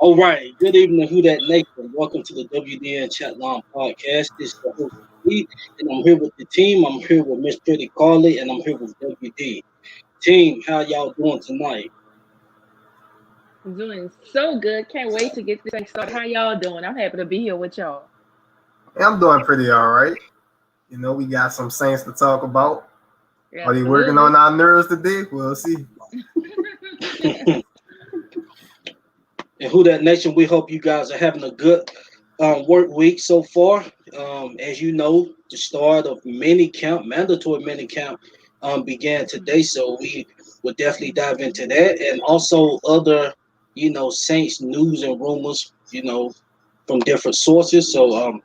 All right. Good evening, Who That Nation. Welcome to the WDN Chatline podcast. This is the host, Lee, and I'm here with the team. I'm here with Miss Pretty Carly, and I'm here with WD. Team, how y'all doing tonight? Doing so good. Can't wait to get this thing started. How y'all doing? I'm happy to be here with y'all. I'm doing pretty all right. You know, we got some Saints to talk about. Are they working on our nerves today? We'll see. And Who That Nation, we hope you guys are having a good work week so far. As you know, the start of mandatory mini camp, began today, so we will definitely dive into that, and also other, Saints news and rumors, from different sources. So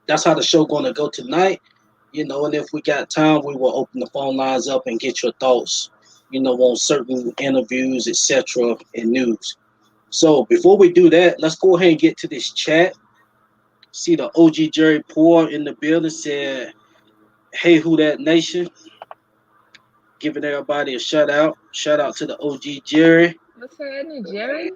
that's how the show going to go tonight. And if we got time, we will open the phone lines up and get your thoughts, on certain interviews, etc., and news. So before we do that, let's go ahead and get to this chat. See the OG Jerry Poor in the building said, "Hey, Who That Nation?" Giving everybody a shout out. Shout out to the OG Jerry. What's happening, Jerry?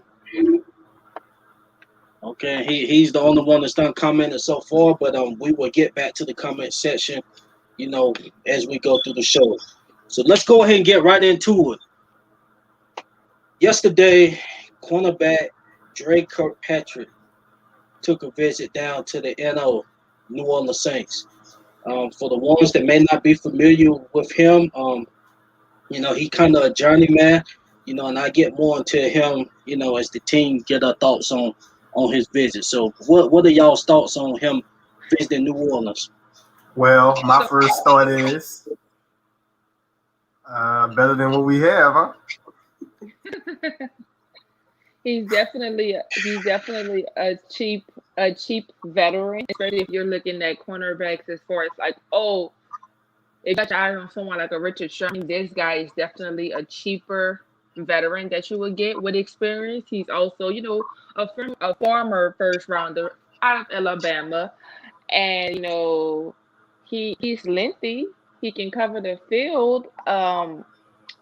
Okay, he's the only one that's done commented so far, but we will get back to the comment section, as we go through the show. So let's go ahead and get right into it. Yesterday, cornerback Dre Kirkpatrick took a visit down to the New Orleans Saints. For the ones that may not be familiar with him, he kind of a journeyman, and I get more into him, as the team get our thoughts on his visit. So what are y'all's thoughts on him visiting New Orleans? Well, my first thought is better than what we have, huh? He's definitely a cheap veteran, especially if you're looking at cornerbacks as far as like, if you got your eye on someone like a Richard Sherman, this guy is definitely a cheaper veteran that you would get with experience. He's also, a former first rounder out of Alabama, and he's lengthy. He can cover the field. And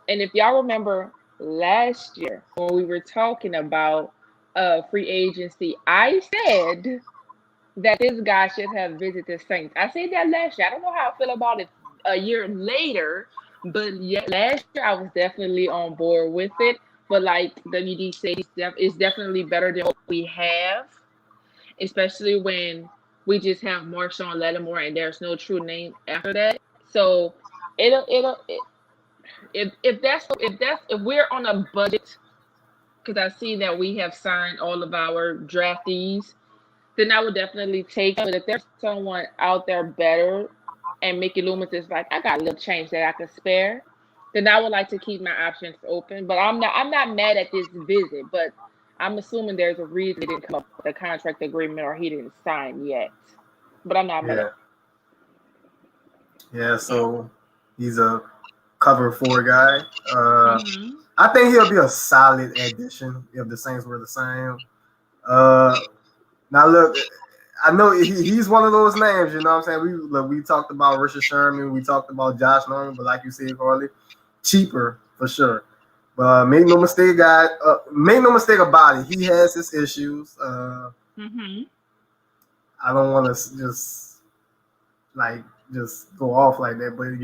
if y'all remember last year when we were talking about free agency, I said that this guy should have visited the Saints. I said that last year. I don't know how I feel about it a year later, but last year I was definitely on board with it. But like WD said, it's definitely better than what we have, especially when we just have Marshawn Lattimore and there's no true name after that. So if we're on a budget, because I see that we have signed all of our draftees, then I would definitely take it. But if there's someone out there better and Mickey Loomis is like, I got a little change that I can spare, then I would like to keep my options open. But I'm not mad at this visit, but I'm assuming there's a reason he didn't come up with a contract agreement or he didn't sign yet. But I'm not mad. Yeah, so he's a cover 4 guy. I think he'll be a solid addition if the Saints were to sign him. Now look, I know he's one of those names, you know what I'm saying? We talked about Richard Sherman, we talked about Josh Norman, but like you said, Carly, cheaper for sure. But make no mistake about it. He has his issues. I don't want to just go off like that, but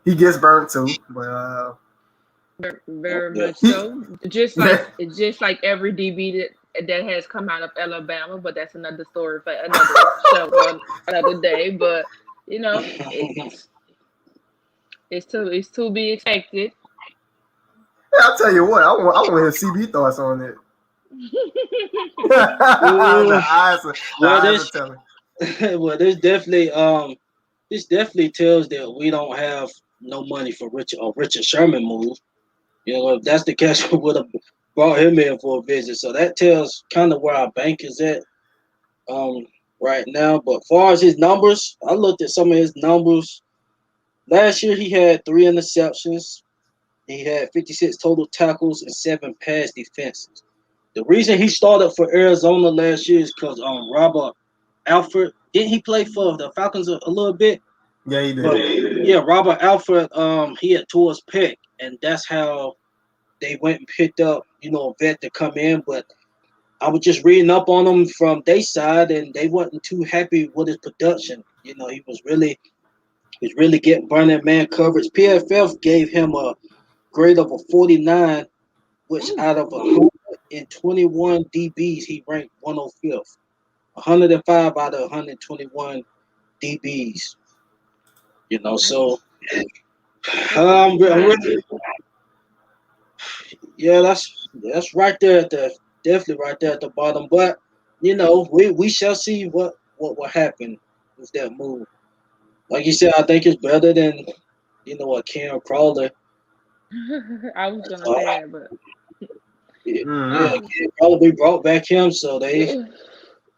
he gets burnt too. But very much so. Just like every DB that has come out of Alabama, but that's another story for another show, another day. But it's to be expected. Yeah, I'll tell you what, I want his CB thoughts on it. Well, this definitely tells that we don't have no money for Richard Sherman move. If that's the case, we would have brought him in for a visit. So that tells kind of where our bank is at right now. But as far as his numbers, I looked at some of his numbers. Last year, he had 3 interceptions. He had 56 total tackles and 7 pass defenses. The reason he started for Arizona last year is because Robert Alford, didn't he play for the Falcons a little bit? Yeah, he did. But, Robert Alford, he had tore his pec, and that's how they went and picked up, a vet to come in. But I was just reading up on him from their side, and they wasn't too happy with his production. You know, he was really getting burned in man coverage. PFF gave him a grade of a 49, which out of 121 DBs, he ranked 105th. 105 out of 121 DBs. You know, so I'm really, yeah, that's right there at the definitely right there at the bottom. But you know, we shall see what will happen with that move. Like you said, I think it's better than a Karen Crawler. I was gonna say that, but yeah, probably brought back him, so they.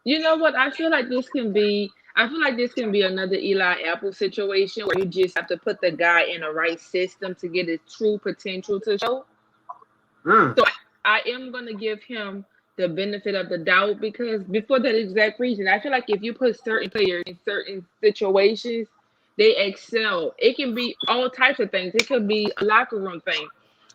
You know what? I feel like this can be. I feel like this can be another Eli Apple situation where you just have to put the guy in the right system to get his true potential to show. So I am gonna give him the benefit of the doubt because before that exact reason, I feel like if you put certain players in certain situations, they excel. It can be all types of things. It could be a locker room thing.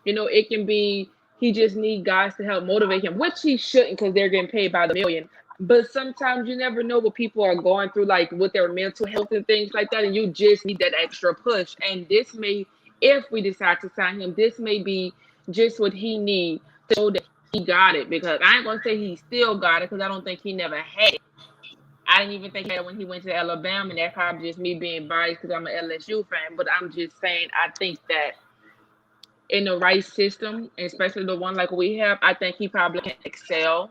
You know, it can be he just need guys to help motivate him, which he shouldn't because they're getting paid by the million. But sometimes you never know what people are going through, like with their mental health and things like that, and you just need that extra push. And this may, if we decide to sign him, this may be just what he needs to show that he got it. Because I ain't gonna say he still got it, because I don't think he never had it. I didn't even think he had it when he went to Alabama, and that's probably just me being biased because I'm an LSU fan. But I'm just saying, I think that in the right system, especially the one like we have, I think he probably can excel.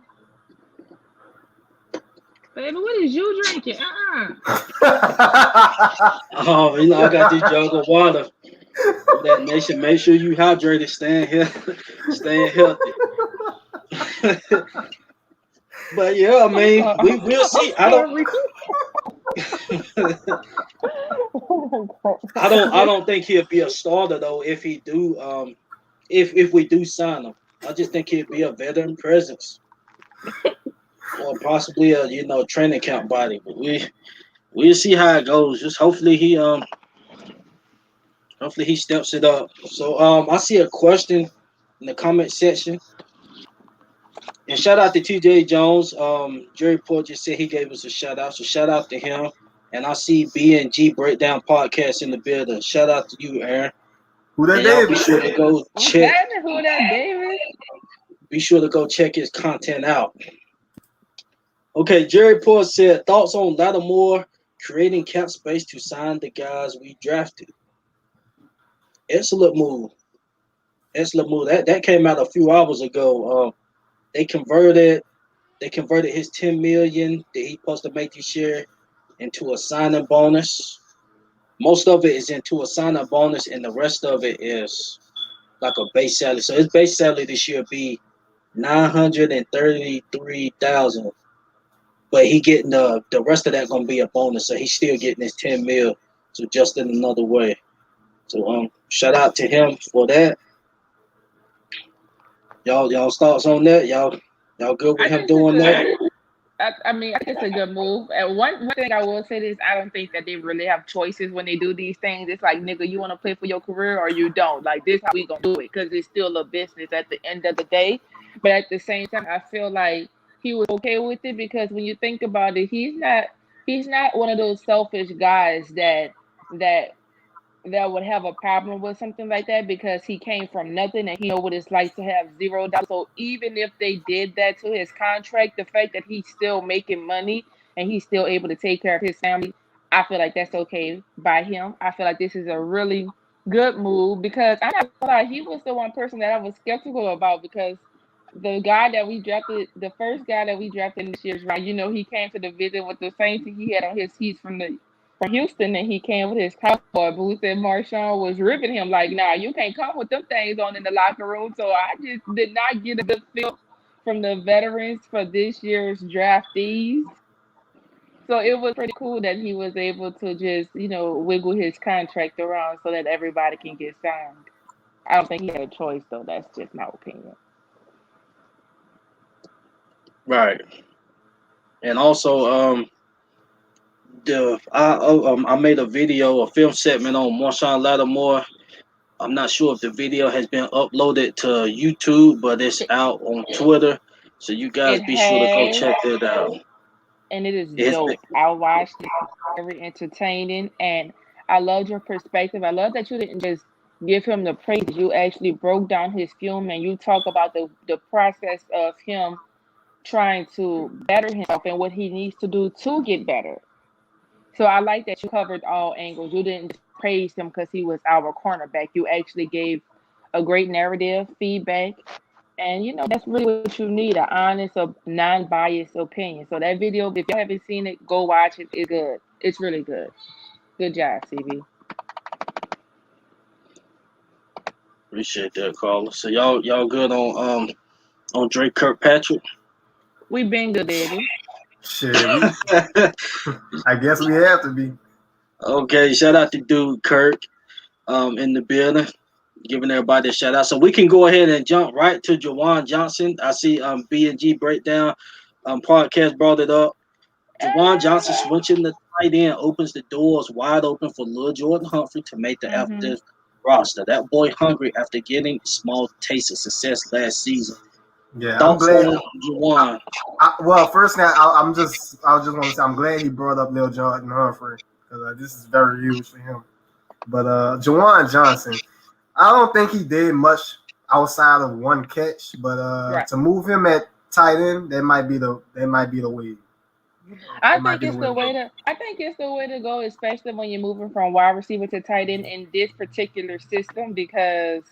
Baby, what is you drinking? Oh, I got this jug of water. That nation, make sure you hydrated, staying healthy. But yeah, I mean, we'll see. I don't think he'll be a starter though. If he do, if we do sign him, I just think he'll be a veteran presence. Or possibly a training camp body, but we'll see how it goes. Just hopefully he steps it up. So I see a question in the comment section, and shout out to TJ Jones. Jerry Port just said he gave us a shout out, so shout out to him. And I see B&G Breakdown Podcast in the building. Shout out to you, Aaron. Who that David? Be sure to go check. Who that David? Be sure to go check his content out. Okay, Jerry Port said, thoughts on Lattimore creating cap space to sign the guys we drafted. Excellent move. That came out a few hours ago. They converted his $10 million that he supposed to make this year into a signing bonus. Most of it is into a signing bonus, and the rest of it is like a base salary. So his base salary this year be $933,000. But he getting the rest of that gonna be a bonus, so he's still getting his 10 mil. So just in another way. So shout out to him for that. Y'all thoughts on that? Y'all good with him doing that? I mean, I think it's a good move. And one thing I will say is I don't think that they really have choices when they do these things. It's like, nigga, you want to play for your career or you don't. Like, this how we gonna do it, because it's still a business at the end of the day. But at the same time, I feel like he was okay with it, because when you think about it, he's not one of those selfish guys that would have a problem with something like that, because he came from nothing and he know what it's like to have $0. So even if they did that to his contract, the fact that he's still making money and he's still able to take care of his family, I feel like that's okay by him. I feel like this is a really good move, because I'm not gonna lie, he was the one person that I was skeptical about, because the guy that we drafted, the first guy that we drafted in this year's round, he came to the visit with the Saints, and he had on he's from Houston, and he came with his cowboy boots, and Marshawn was ripping him like, nah, you can't come with them things on in the locker room. So I just did not get a good feel from the veterans for this year's draftees. So it was pretty cool that he was able to just, wiggle his contract around so that everybody can get signed. I don't think he had a choice, though. That's just my opinion. Right. And also, I made a film segment on Marshawn Lattimore. I'm not sure if the video has been uploaded to YouTube, but it's out on Twitter. So you guys It be sure to go has, check that out. and it is It's dope. I watched it, very entertaining, and I loved your perspective. I love that you didn't just give him the praise. You actually broke down his film and you talk about the process of him trying to better himself and what he needs to do to get better. So I like that you covered all angles. You didn't just praise him because he was our cornerback. You actually gave a great narrative, feedback, and that's really what you need, an honest, non-biased opinion. So that video, if you haven't seen it, go watch it. It's good. It's really good. Good job, CB. appreciate that, caller. So y'all good on Drake Kirkpatrick? We been good, baby. Shit, I guess we have to be. Okay, shout out to dude Kirk in the building, giving everybody a shout out. So we can go ahead and jump right to Juwan Johnson. I see B&G Breakdown podcast brought it up. Juwan Johnson switching the tight end opens the doors wide open for Lil Jordan Humphrey to make the active roster. That boy hungry after getting a small taste of success last season. Yeah, Thoughts I'm glad. on Juwan? Well, first now, I just want to say I'm glad he brought up Lil Jordan Humphrey because this is very huge for him. But Juwan Johnson, I don't think he did much outside of one catch. But to move him at tight end, that might be the way. I think it's the way to go, especially when you're moving from wide receiver to tight end in this particular system. Because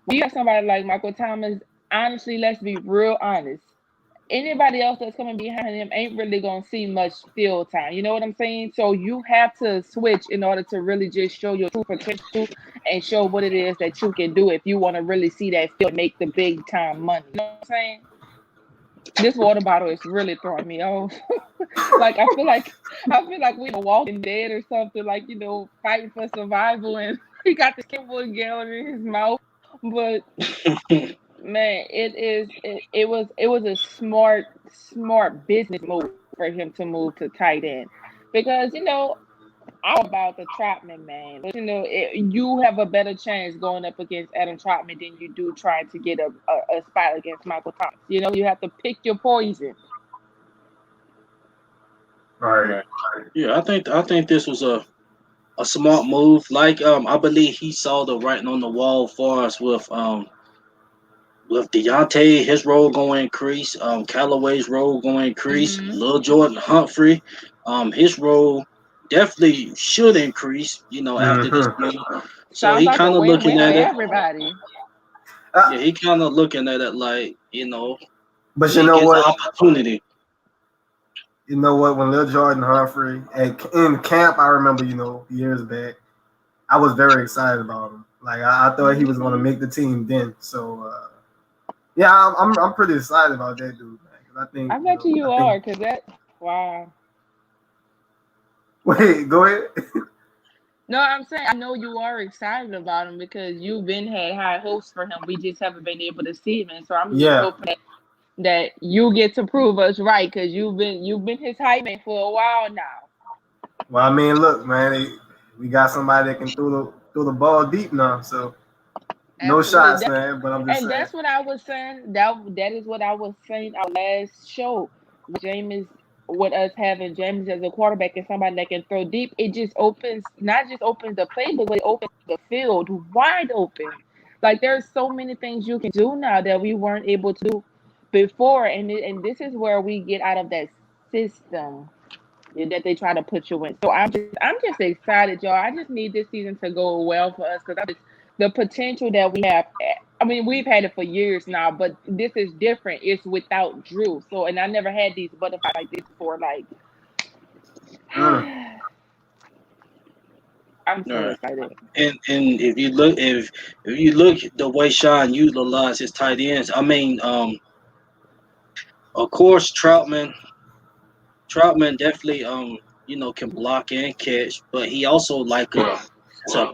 when you have somebody like Michael Thomas, honestly, let's be real honest. Anybody else that's coming behind him ain't really gonna see much field time. You know what I'm saying? So you have to switch in order to really just show your true potential and show what it is that you can do if you want to really see that field make the big time money. You know what I'm saying? This water bottle is really throwing me off. Like I feel like we're Walking Dead or something. Like fighting for survival, and he got the Kimberly gallon in his mouth. But man, it was a smart business move for him to move to tight end because I'm about the Trotman, man. But you have a better chance going up against Adam Trotman than you do trying to get a spot against Michael Thomas. You have to pick your poison. Right. Yeah, I think this was a smart move. Like I believe he saw the writing on the wall for us with Deontay, his role going to increase. Callaway's role going to increase. Lil Jordan Humphrey, his role definitely should increase. After this move. So sounds he like kind a of looking win-win at for it. everybody. Yeah, he kind of looking at it like But you know what? Opportunity. You know what? When Lil Jordan Humphrey in camp, I remember years back, I was very excited about him. Like I thought he was going to make the team then. So yeah, I'm pretty excited about that dude, man. I bet you are, because wow. Wait, go ahead. No, I'm saying I know you are excited about him because you've had high hopes for him. We just haven't been able to see him, and so I'm just hoping that you get to prove us right because you've been his hype man for a while now. Well, I mean, look, man, we got somebody that can throw the ball deep now, so no shots, man. But I'm just saying. That's what I was saying. That is what I was saying our last show. With us having James as a quarterback and somebody that can throw deep, it just not just opens the playbook, but it opens the field wide open. Like there's so many things you can do now that we weren't able to do before, and this is where we get out of that system that they try to put you in. So I'm just excited, y'all. I just need this season to go well for us because the potential that we have. I mean, we've had it for years now, but this is different. It's without Drew. So, and I never had these butterflies like this before. Like, I'm so excited. And if you look the way Sean utilized his tight ends, I mean, of course Troutman definitely can block and catch, but he also like a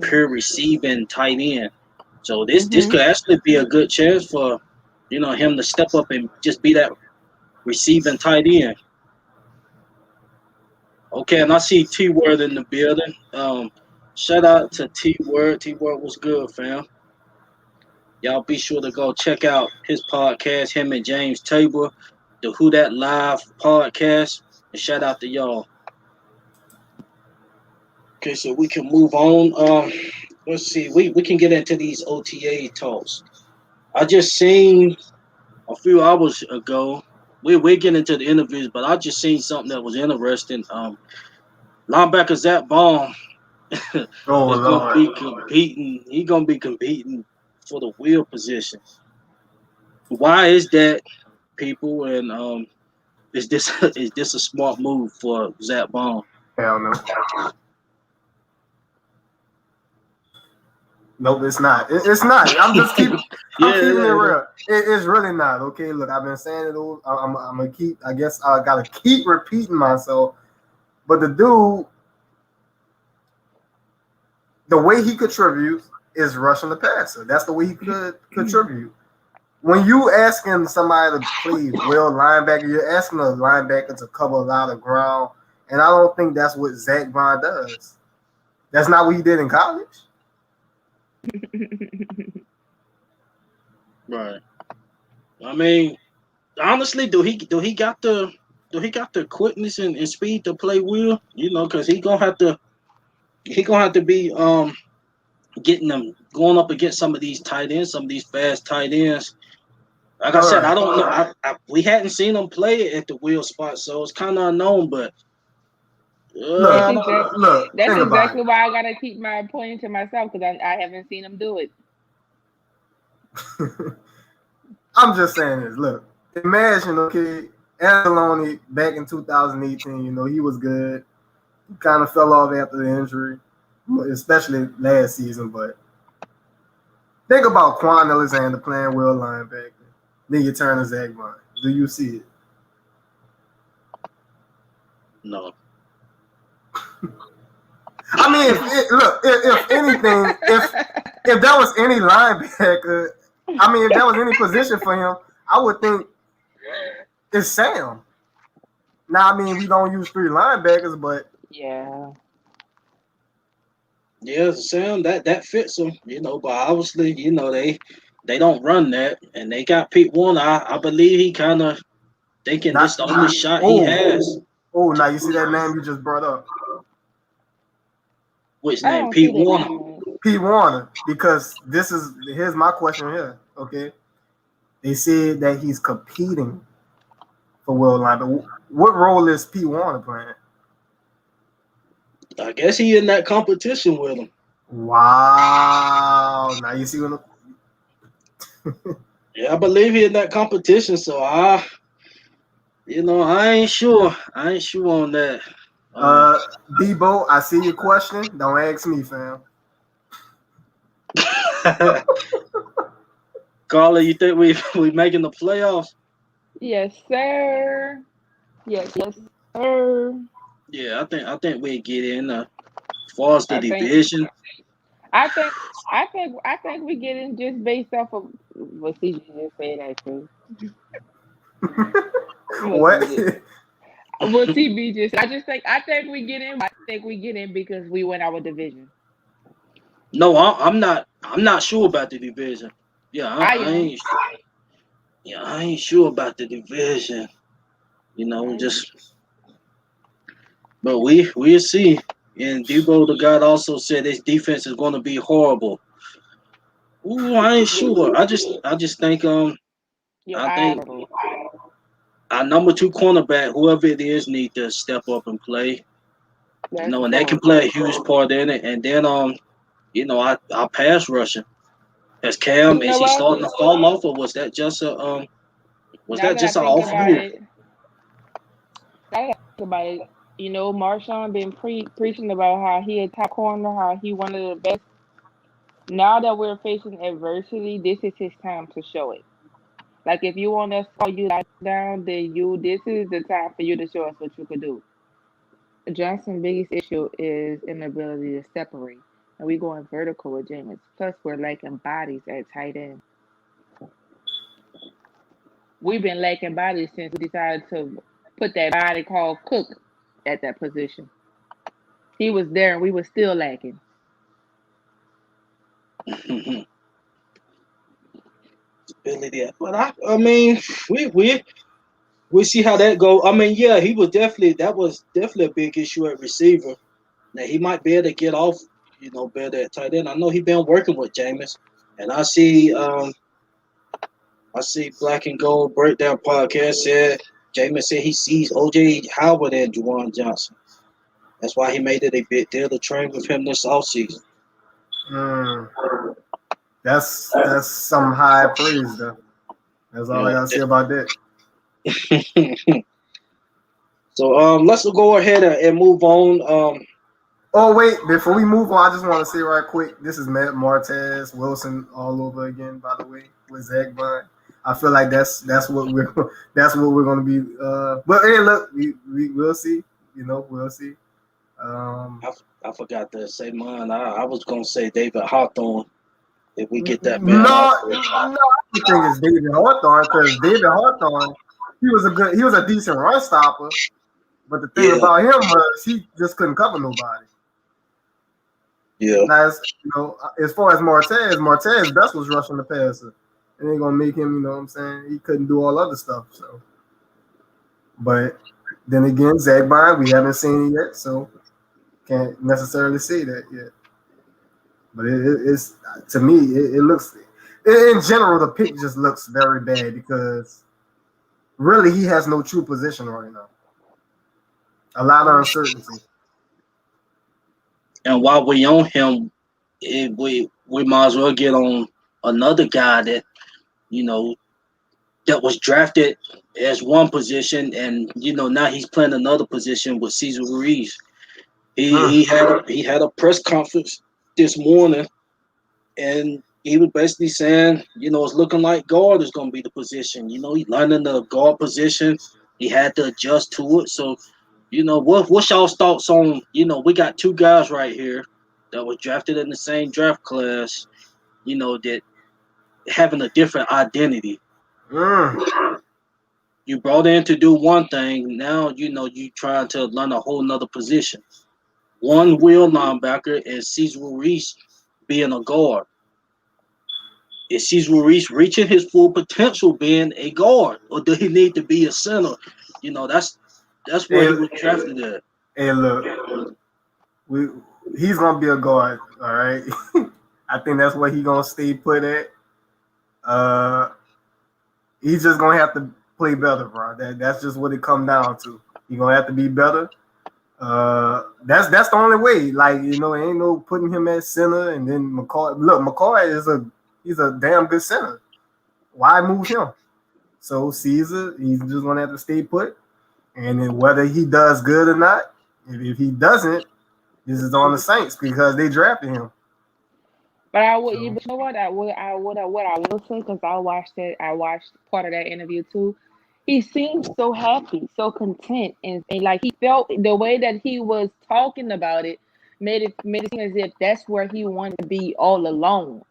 pure receiving tight end. So this could actually be a good chance for him to step up and just be that receiving tight end. Okay, and I see T Word in the building. Shout out to T Word. T Word was good, fam. Y'all be sure to go check out his podcast, him and James Tabor. the Who That Live podcast. And shout out to y'all. Okay, so we can move on. Let's see. We can get into these OTA talks. I just seen a few hours ago. We're getting into the interviews, but I just seen something that was interesting. Linebacker Zack Baun Oh is going to Lord. be competing. He's going to be competing for the wheel position. Why is that, people? And is this is this a smart move for Zack Baun? Hell no. Nope, it's not. It's not. I'm Yeah, keeping it yeah, real. It's really not. Okay, look, I've been saying it all. I'm gonna keep. I guess I gotta keep repeating myself. But the dude, the way he contributes is rushing the passer. That's the way he could contribute. When you asking somebody to play well linebacker, you're asking a linebacker to cover a lot of ground, and I don't think that's what Zack Baun does. That's not what he did in college. right. I mean, honestly, do he got the quickness and speed to play wheel? You know, because he gonna have to be getting them going up against some of these tight ends, some of these fast tight ends. Like I All said, I right. don't know. We hadn't seen him play at the wheel spot, so it's kind of unknown. But That's I Look, don't exact. know. look, That's think about exactly why I gotta keep my opinion to myself because I haven't seen him do it. it. I'm just saying this. Look, imagine, okay, Anzalone back in 2018, he was good. He kind of fell off after the injury, especially last season. But think about Quan Alexander playing well linebacker. Then you turn to Zack Baun. Do you see it? No. I mean, if anything, if that was any linebacker, I mean, if that was any position for him, I would think it's Sam. Now, I mean, we don't use three linebackers, but Yeah. Yeah, Sam, that fits them. You know, but obviously, you know they don't run that, and they got Pete Warner. I believe he kind of thinking this not. the only shot he Oh, has. now you see that name you just brought up, Which I name? don't see Pete that Warner. name. Pete Warner, because here's my question here. Okay, they said that he's competing for world line, but what role is Pete Warner playing? I guess he in that competition with him. Wow, now you see what. Yeah, I believe he in that competition. So I ain't sure. I ain't sure on that. Uh, Debo, I see your question. Don't ask me, fam. Carla, you think we making the playoffs? Yes, sir. Yes, sir. Yeah, I think we get in. As far as the I think division, I think I think we get in just based off of what CJ just said actually. What What? CJ what CB just said. I think we get in. I think we get in because we win our division. no, I'm not. I'm not sure about the division. Yeah, I I am. ain't. Yeah, I ain't sure about the division. I am. But we'll see. And Debo, the God, also said his defense is going to be horrible. Ooh, I ain't sure. I just think Your I eyes think are blue. our number two cornerback, whoever it is, need to step up and play. That's And they can true. play a huge part in it. And then our pass rushing. As Cam, You is know he what? starting to fall off, or was Now that that I just an think off about move? it, now that I think about it, Marshawn been preaching about how he a top corner, how he one of the best. Now that we're facing adversity, this is his time to show it. Like if you want us to call you down, then this is the time for you to show us what you could do. Johnson's biggest issue is inability to separate. And we going vertical with James. Plus we're lacking bodies at tight end. We've been lacking bodies since we decided to put that body called Cook at that position. He was there and we were still lacking. Ability. But I mean, we we'll see how that go. I mean, yeah, that was definitely a big issue at receiver. Now he might be able to get off, better at tight end. I know he's been working with Jameis, and I see Black and Gold Breakdown Podcast said Jameis said he sees OJ Howard and Juwan Johnson. That's why he made it a big deal to train with him this offseason. That's some high praise though. That's all I gotta say about that. So let's go ahead and move on. Oh wait, before we move on, I just want to say right quick, this is Matt Martez Wilson all over again. By the way, with Zack Baun. I feel like that's what we're gonna be. But hey, look, we'll see. We'll see. I forgot to say mine. I was gonna say David Hawthorne. If we get that man, no, I think it's David Hawthorne because David Hawthorne, he was a decent run stopper. But the thing about him was he just couldn't cover nobody. Yeah. Now, as far as Martez best was rushing the passer. It ain't gonna make him, what I'm saying? He couldn't do all other stuff. So, but then again, Zack Baun, we haven't seen it yet, so can't necessarily say that yet. But it's to me, it looks in general the pick just looks very bad because really he has no true position right now. A lot of uncertainty. And while we on him, we might as well get on another guy that that was drafted as one position, and now he's playing another position with Cesar Ruiz. He had a press conference this morning, and he was basically saying, it's looking like guard is going to be the position. He's learning the guard position. He had to adjust to it. So, what's y'all's thoughts on, we got two guys right here that were drafted in the same draft class, that having a different identity. You brought in to do one thing. Now, you trying to learn a whole nother position. One wheel linebacker and Cesar Ruiz being a guard. Is Cesar Ruiz reaching his full potential being a guard, or do he need to be a center? That's where he was drafted at. Hey, look, he's gonna be a guard, all right. I think that's where he's gonna stay put at. He's just gonna have to play better, bro. That's just what it comes down to. He's gonna have to be better. That's the only way. Like, ain't no putting him at center and then McCoy. Look, McCoy he's a damn good center. Why move him? So Caesar, he's just gonna have to stay put. And then whether he does good or not, if he doesn't, this is on the Saints because they drafted him. But I would, you know what I will say, because I watched part of that interview too. He seemed so happy, so content, and like he felt the way that he was talking about it made it seem as if that's where he wanted to be all alone.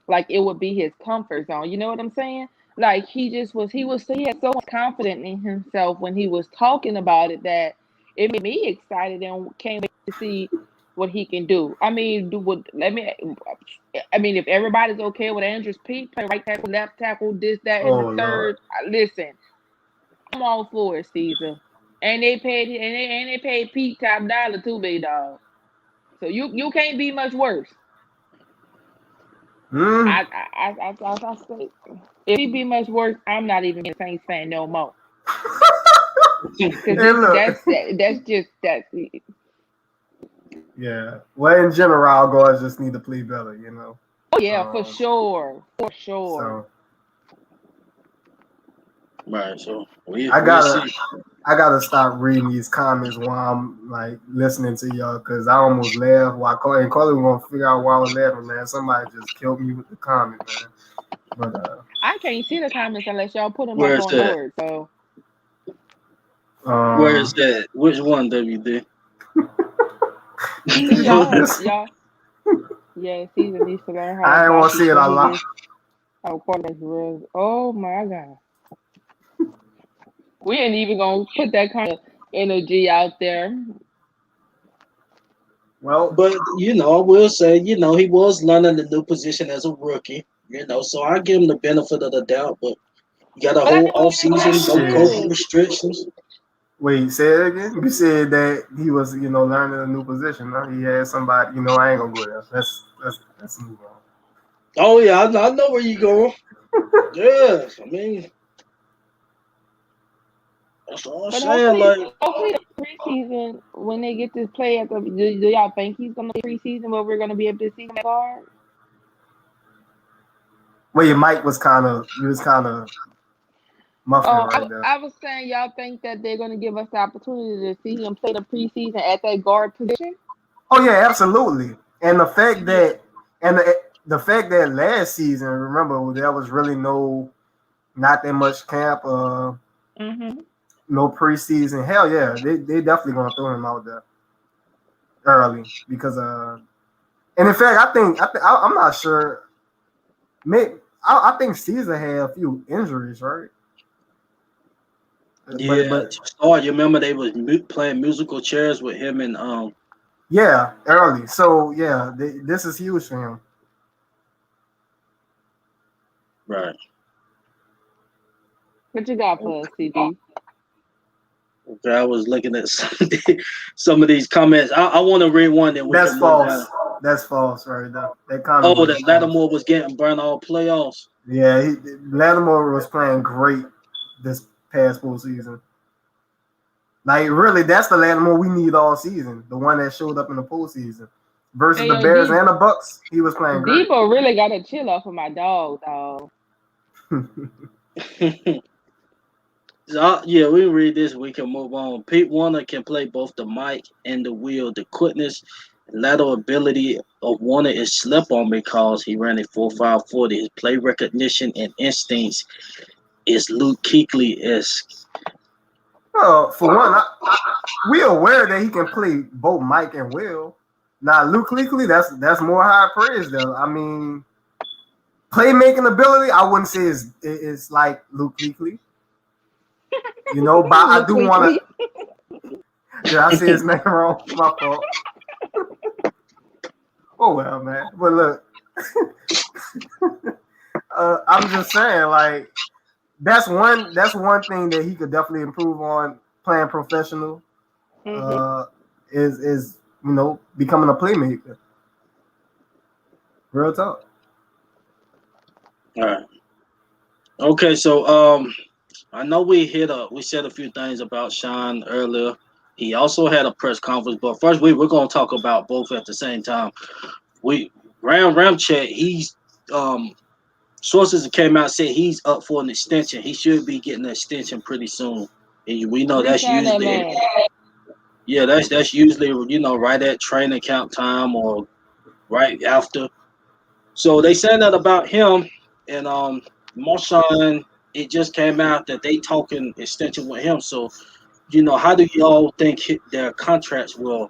Like it would be his comfort zone. You know what I'm saying? Like he had so much confidence in himself when he was talking about it that it made me excited and can't wait to see what he can do. I mean, if everybody's okay with Andrews Pete, play right tackle, left tackle, this, that, and the third, listen, I'm all for it, Caesar. And they paid Pete top dollar too, big dog. So you can't be much worse. I say, if he be much worse, I'm not even a Saints fan no more. That's it. Yeah. Well, in general, guys just need to play better, Oh yeah, for sure. So. Right. So I gotta stop reading these comments while I'm like listening to y'all because I almost laughed while Carly was gonna figure out why I was laughing, man. Somebody just killed me with the comment, man. But I can't see the comments unless y'all put them up on board. So where is that? Which one, WD? y'all. Yeah, Caesar needs to learn how. I ain't want to see it a lot. Oh my God. We ain't even gonna put that kind of energy out there. Well, but I will say, he was learning the new position as a rookie, so I give him the benefit of the doubt. But You got a But I whole think off what season, makes no him COVID good. restrictions. Wait, say it again. You said that he was, learning a new position. Huh? He had somebody. I ain't gonna go there. Let's move on. Oh yeah, I know where you going. Yeah, I mean that's all I'm But saying. Like, hopefully the preseason when they get to play at the, do y'all think he's gonna play preseason where we're gonna be able to see him at guard? Well, your mic was kind of muffling right there. I was saying y'all think that they're gonna give us the opportunity to see him play the preseason at that guard position? Oh yeah, absolutely. And the fact yeah, that the fact that last season, remember, there was really not that much camp, Mm-hmm. no preseason. Hell yeah, they definitely gonna throw him out there early because and in fact, I'm not sure. I think Caesar had a few injuries, right? yeah. But To start, you remember they was playing musical chairs with him and yeah, early. So yeah, this is huge for him. right. What you got for us, CD? Okay, I was looking at some of these comments. I want to read one that we That's can move false. down. That's false right there. That comment Oh, was that false. Lattimore was getting burned all playoffs. Yeah, Lattimore was playing great this past postseason. Like, really, that's the Lattimore we need all season. The one that showed up in the postseason. Versus Hey the yo, Bears and the Bucks, he was playing great. Debo really gotta chill off of my dog. Yeah, we read this. We can move on. Pete Warner can play both the mic and the wheel. The quickness and lateral ability of Warner is slip on because he ran a 4.5 40. His play recognition and instincts is Luke Kuechly-esque. For one, we aware that he can play both Mike and Will. Now, Luke Kuechly, that's more high praise though. I mean, playmaking ability, I wouldn't say is like Luke Kuechly. But I do want to. Did I say his name wrong? My fault. Oh well, man. But look, I'm just saying, like, that's one thing that he could definitely improve on playing professional. Is becoming a playmaker. Real talk. All right. Okay, so I know we said a few things about Sean earlier. He also had a press conference, but first we're gonna talk about both at the same time. Ramczyk, he's sources that came out said he's up for an extension. He should be getting an extension pretty soon. And we know that's Resign that usually man. that's usually right at training camp time or right after. So they saying that about him and Marshawn. It just came out that they talking extension with him. So how do y'all think their contracts will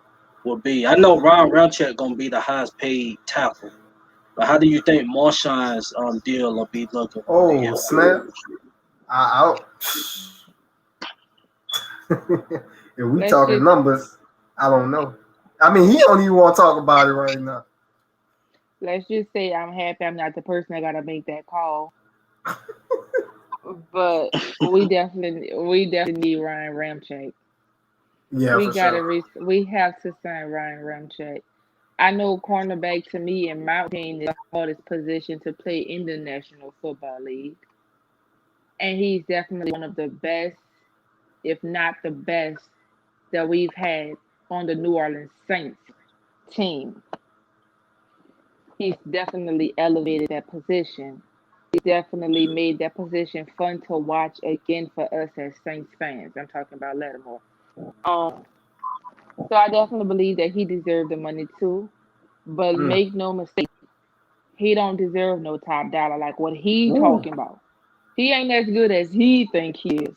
be? I know Ryan Ramczyk gonna be the highest paid tackle, but how do you think Marshall's deal will be looking for Oh him? snap! If we Let's talking just numbers, I don't know. I mean, he don't even want to talk about it right now. let's just say I'm happy I'm not the person that gotta make that call. But we definitely need Ryan Ramczyk. Yeah, We for gotta sure. we have to sign Ryan Ramczyk. I know cornerback to me, in my opinion, is the hardest position to play in the National Football League. And he's definitely one of the best, if not the best, that we've had on the New Orleans Saints team. He's definitely elevated that position. He definitely made that position fun to watch again for us as Saints fans. I'm talking about Lattimore. Um, so I definitely believe that he deserved the money too. But Mm. make no mistake, he don't deserve no top dollar like what he Ooh. talking about. He ain't as good as he think he is.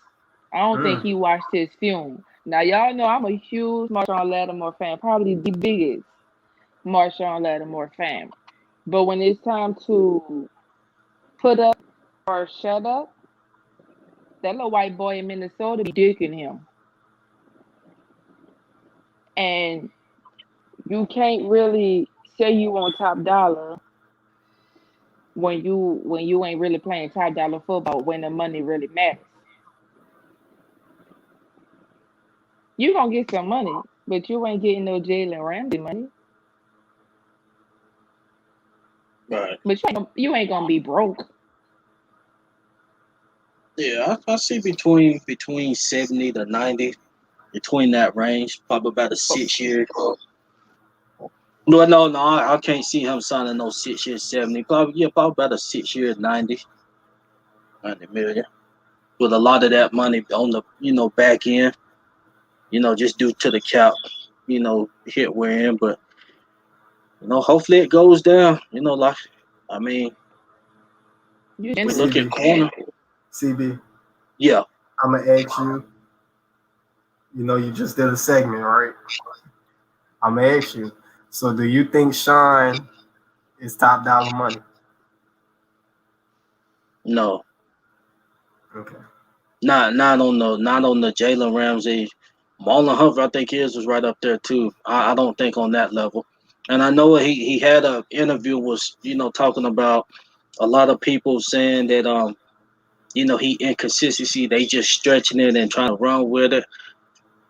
I don't think Mm. he watched his film. Now y'all know I'm a huge Marshawn Lattimore fan, probably the biggest Marshawn Lattimore fan. But when it's time to put up or shut up, that little white boy in Minnesota be dicking him. And you can't really say you want top dollar when you ain't really playing top dollar football when the money really matters. You gonna get some money, but you ain't getting no Jalen Ramsey money. Right. But you ain't gonna be broke. Yeah, I see between 70 to 90, between that range, probably about a 6 year. No, I can't see him signing no 6 year 70. Probably about a 6 year 90 million. With a lot of that money on the back end, just due to the cap, hit we're in. But hopefully it goes down. Like I mean, You we look at corner. CB. Yeah. I'm gonna ask you. You just did a segment, right? I'm gonna ask you. So, do you think Sean is top dollar money? No. Okay. Not on the Jalen Ramsey. Marlon Humphrey, I think his was right up there too. I don't think on that level. And I know he had a interview was talking about a lot of people saying that he inconsistency, they just stretching it and trying to run with it.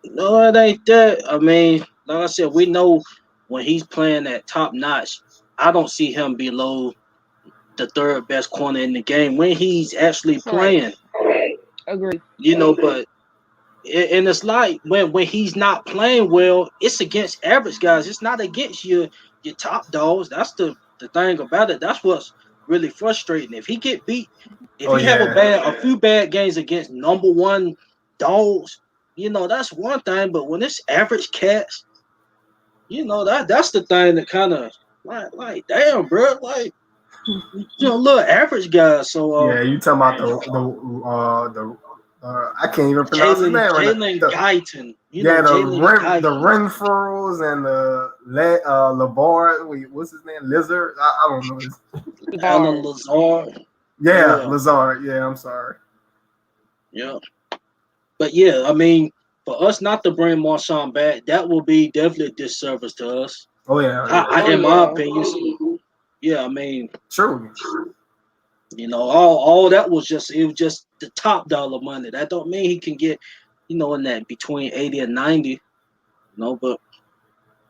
No, it ain't that. I mean, like I said, we know when he's playing at top notch, I don't see him below the third best corner in the game when he's actually playing. Agree. But and it's like when he's not playing well, it's against average guys. It's not against your top dogs. That's the thing about it. That's what's really frustrating. If he get beat, if he have a few bad games against number one dogs, that's one thing. But when it's average cats, that's the thing that kind of like damn, bro, like little average guys. So yeah, you talking about the I can't even pronounce his name right now. Jalen Guyton. The Renfros and the Labard. Wait, what's his name? Lizard? I don't know. Alan Lazard. Yeah, Lazard. Yeah, I'm sorry. Yeah. But yeah, I mean, for us not to bring Marshawn back, that will be definitely a disservice to us. Oh yeah. In my opinion. Yeah, I mean, true. All that was just the top dollar money. That don't mean he can get, in that between 80 and 90. But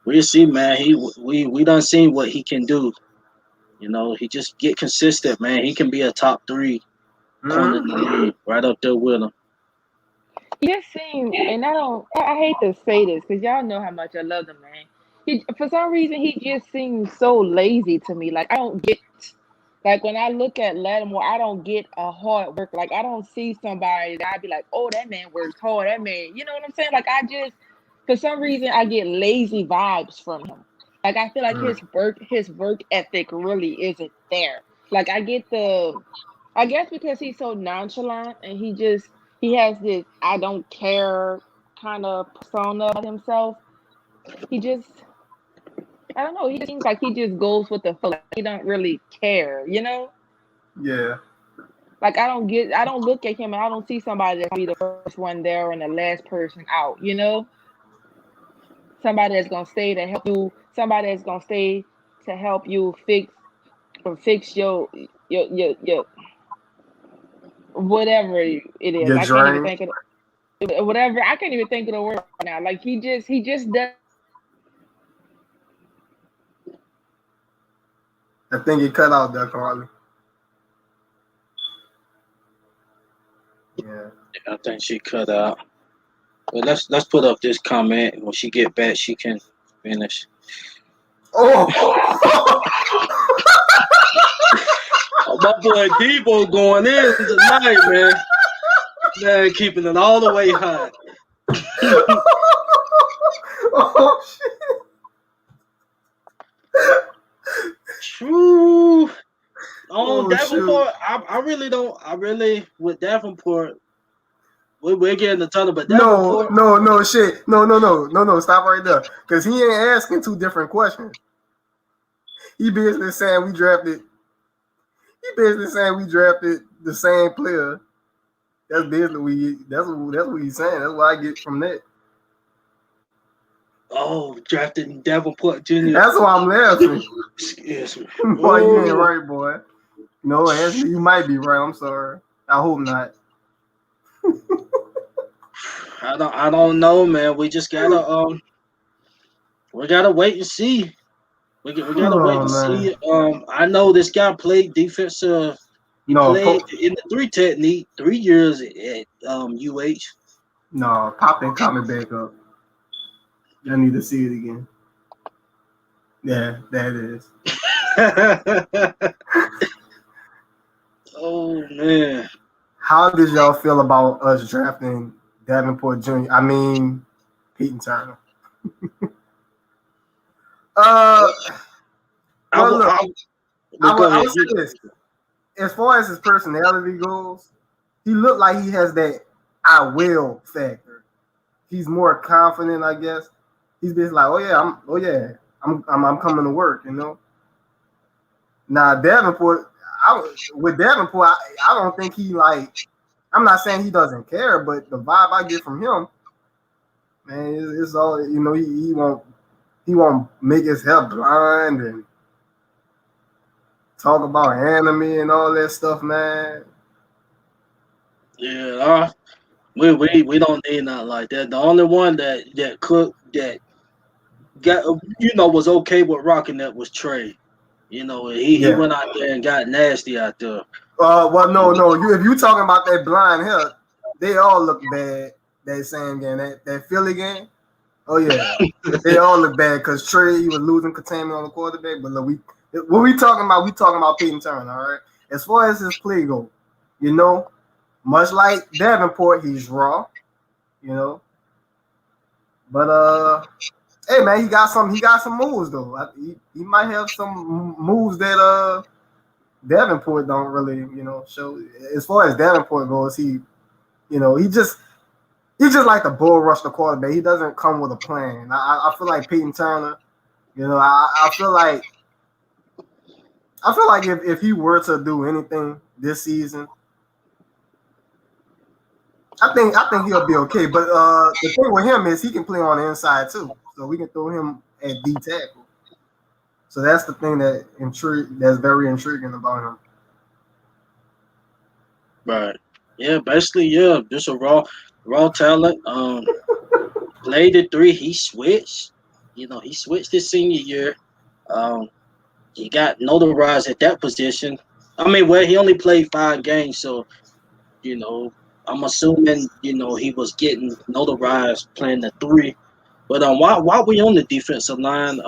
we'll see, man. We done seen what he can do. He just get consistent, man. He can be a top 3 corner in the league, right up there with him. He just seems, and I hate to say this because y'all know how much I love the man. For some reason, he just seems so lazy to me. Like, I don't get, like, when I look at Lattimore, I don't get a hard work. Like, I don't see somebody that I'd be like, oh, that man works hard. That man, you know what I'm saying? Like, for some reason, I get lazy vibes from him. Like, I feel like his work ethic really isn't there. Like, I guess because he's so nonchalant and he has this I don't care kind of persona about himself. I don't know. He seems like he just goes with the flow. Like he don't really care, Yeah. Like I don't look at him and I don't see somebody that's gonna be the first one there and the last person out, Somebody that's gonna stay to help you. Somebody that's gonna stay to help you fix your whatever it is. I can't even think of it. Whatever. I can't even think of the word right now. Like he just does. I think he cut out there, Carly. Yeah. I think she cut out. But let's put up this comment. When she get back, she can finish. Oh, my boy Debo going in tonight, man. Man, keeping it all the way high. Oh shit! True. On Davenport, I really don't. I really with Davenport. We're getting the tunnel, but no, shit, no, stop right there, because he ain't asking two different questions. He basically saying we drafted the same player. That's basically that's what he's saying. That's what I get from that. Oh, drafted Davenport Jr. That's why I'm laughing. Excuse me. Boy, you ain't right, boy. No, Anthony, you might be right. I'm sorry. I hope not. I don't know, man. We just gotta wait and see. We gotta wait Oh and man. see. I know this guy played defensive. He No, played in the 3 technique 3 years at UH. no, Pop ain't coming back up. I need to see it again. Yeah, that is. Oh man. How did y'all feel about us drafting Davenport Jr.? I mean, Payton Turner. I Well, will, look, but go I ahead. would say this. As far as his personality goes, he looked like he has that I will factor. He's more confident, I guess. He's just like, I'm coming to work, you know. Now Davenport, with Davenport, I don't think he like. I'm not saying he doesn't care, but the vibe I get from him, man, it's all you know. He won't make his hair blind and talk about anime and all that stuff, man. Yeah, we don't need nothing like that. The only one that could that got was okay with rocking that was Trey. He Yeah. went out there and got nasty out there. Well, no. If you talking about that blind hair, they all look bad. That same game, that Philly game. Oh yeah, they all look bad because Trey he was losing containment on the quarterback. But look, what we talking about? We talking about Payton Turner, all right. As far as his play go, much like Davenport, he's raw, you know. But hey man, he got some moves though. He might have some moves that Davenport don't really show. As far as Davenport goes, he just like the bull rush the quarterback. He doesn't come with a plan. I feel like Payton Turner. I feel like if he were to do anything this season, I think he'll be okay. But the thing with him is he can play on the inside too, so we can throw him at D tackle. So that's the thing that's very intriguing about him. Right. Yeah. Basically, yeah. Just a raw talent. Played the 3. He switched. He switched his senior year. He got notarized at that position. I mean, well, he only played 5 games, so I'm assuming he was getting notarized playing the 3. But while we on the defensive line,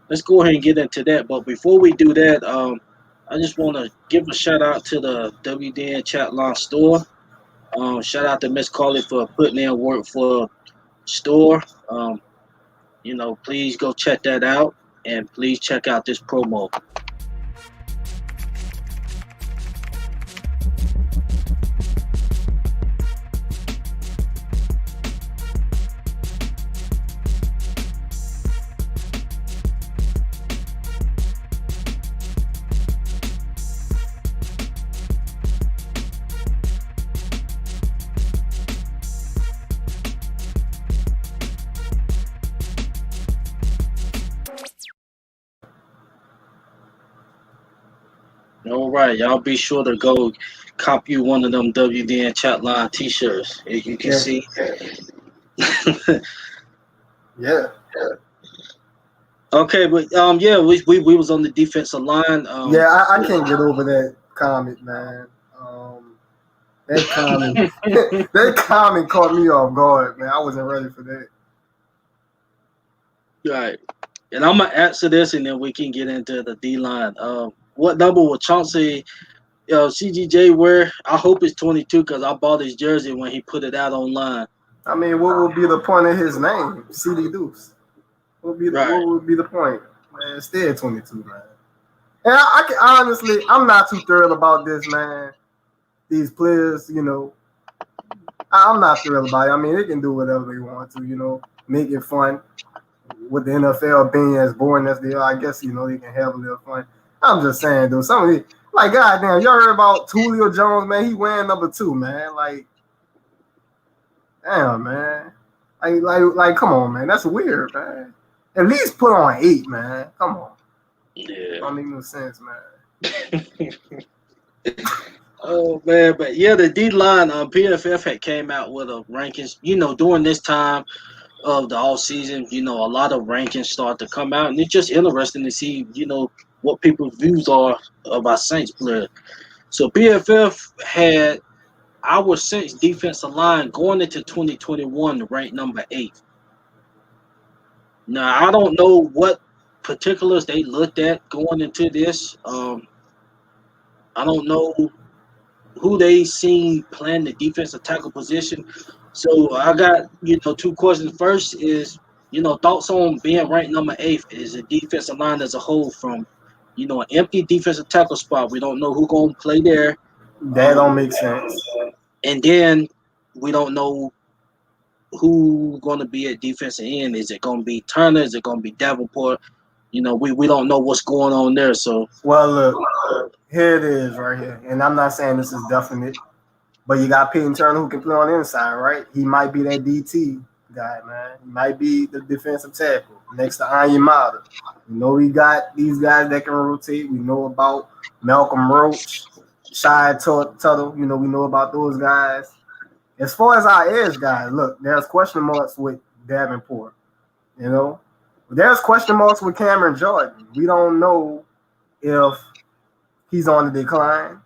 let's go ahead and get into that. But before we do that, I just want to give a shout out to the WDN Chatline store. Shout out to Miss Carly for putting in work for store. Please go check that out, and please check out this promo. All right, y'all be sure to go cop you one of them WDN Chatline t-shirts. As you can see. Yeah. Okay, but yeah, we was on the defensive line. I can't get over that comment, man. That comment, that comment caught me off guard, man. I wasn't ready for that. Right, and I'm gonna answer this, and then we can get into the D line. What number will Chauncey CGJ wear? I hope it's 22 because I bought his jersey when he put it out online. I mean, what would be the point of his name, CD Deuce? What would be the point, man? Stay at 22, man. And I can honestly, I'm not too thrilled about this, man. These players, I'm not thrilled about it. I mean, they can do whatever they want to, make it fun. With the NFL being as boring as they are, I guess, they can have a little fun. I'm just saying, though, some of these, like, goddamn, y'all heard about Julio Jones, man? He wearing number 2, man. Like, damn, man. Like, come on, man. That's weird, man. At least put on 8, man. Come on. Yeah. Don't make no sense, man. Oh man, but yeah, the D line, PFF had came out with a rankings. During this time of the all season, a lot of rankings start to come out, and it's just interesting to see, what people's views are of our Saints player. So PFF had our Saints defensive line going into 2021 ranked number 8. Now I don't know what particulars they looked at going into this. I don't know who they seen playing the defensive tackle position. So I got, 2 questions. First is, thoughts on being ranked number 8 is the defensive line as a whole from, an empty defensive tackle spot. We don't know who going to play there. That don't make sense. And then we don't know who going to be at defensive end. Is it going to be Turner? Is it going to be Davenport? We don't know what's going on there. So, well, look, here it is right here. And I'm not saying this is definite, but you got Payton Turner who can play on the inside, right? He might be that DT guy, man. He might be the defensive tackle next to Onyemata. We got these guys that can rotate. We know about Malcolm Roach, Shai Tuttle. We know about those guys. As far as our edge guys, look, there's question marks with Davenport. There's question marks with Cameron Jordan. We don't know if he's on the decline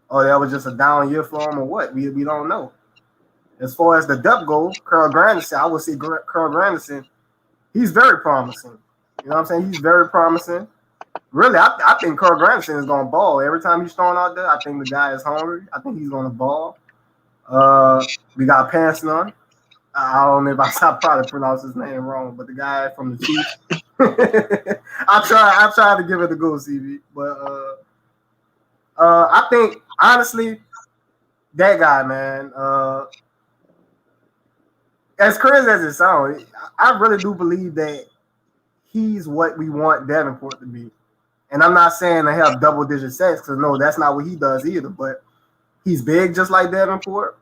or that was just a down year for him or what. We don't know. As far as the depth goes, Carl Granderson, I would say Carl Granderson, he's very promising. You know what I'm saying? He's very promising. Really, I think Carl Granderson is going to ball. Every time he's thrown out there, I think the guy is hungry. I think he's going to ball. We got Pansnon. I don't know if I probably pronounced his name wrong, but the guy from the Chiefs. I tried to give it a go, CB. But I think, honestly, that guy, man, as crazy as it sounds, I really do believe that he's what we want Davenport to be. And I'm not saying to have double-digit sacks, because, no, that's not what he does either. But he's big just like Davenport.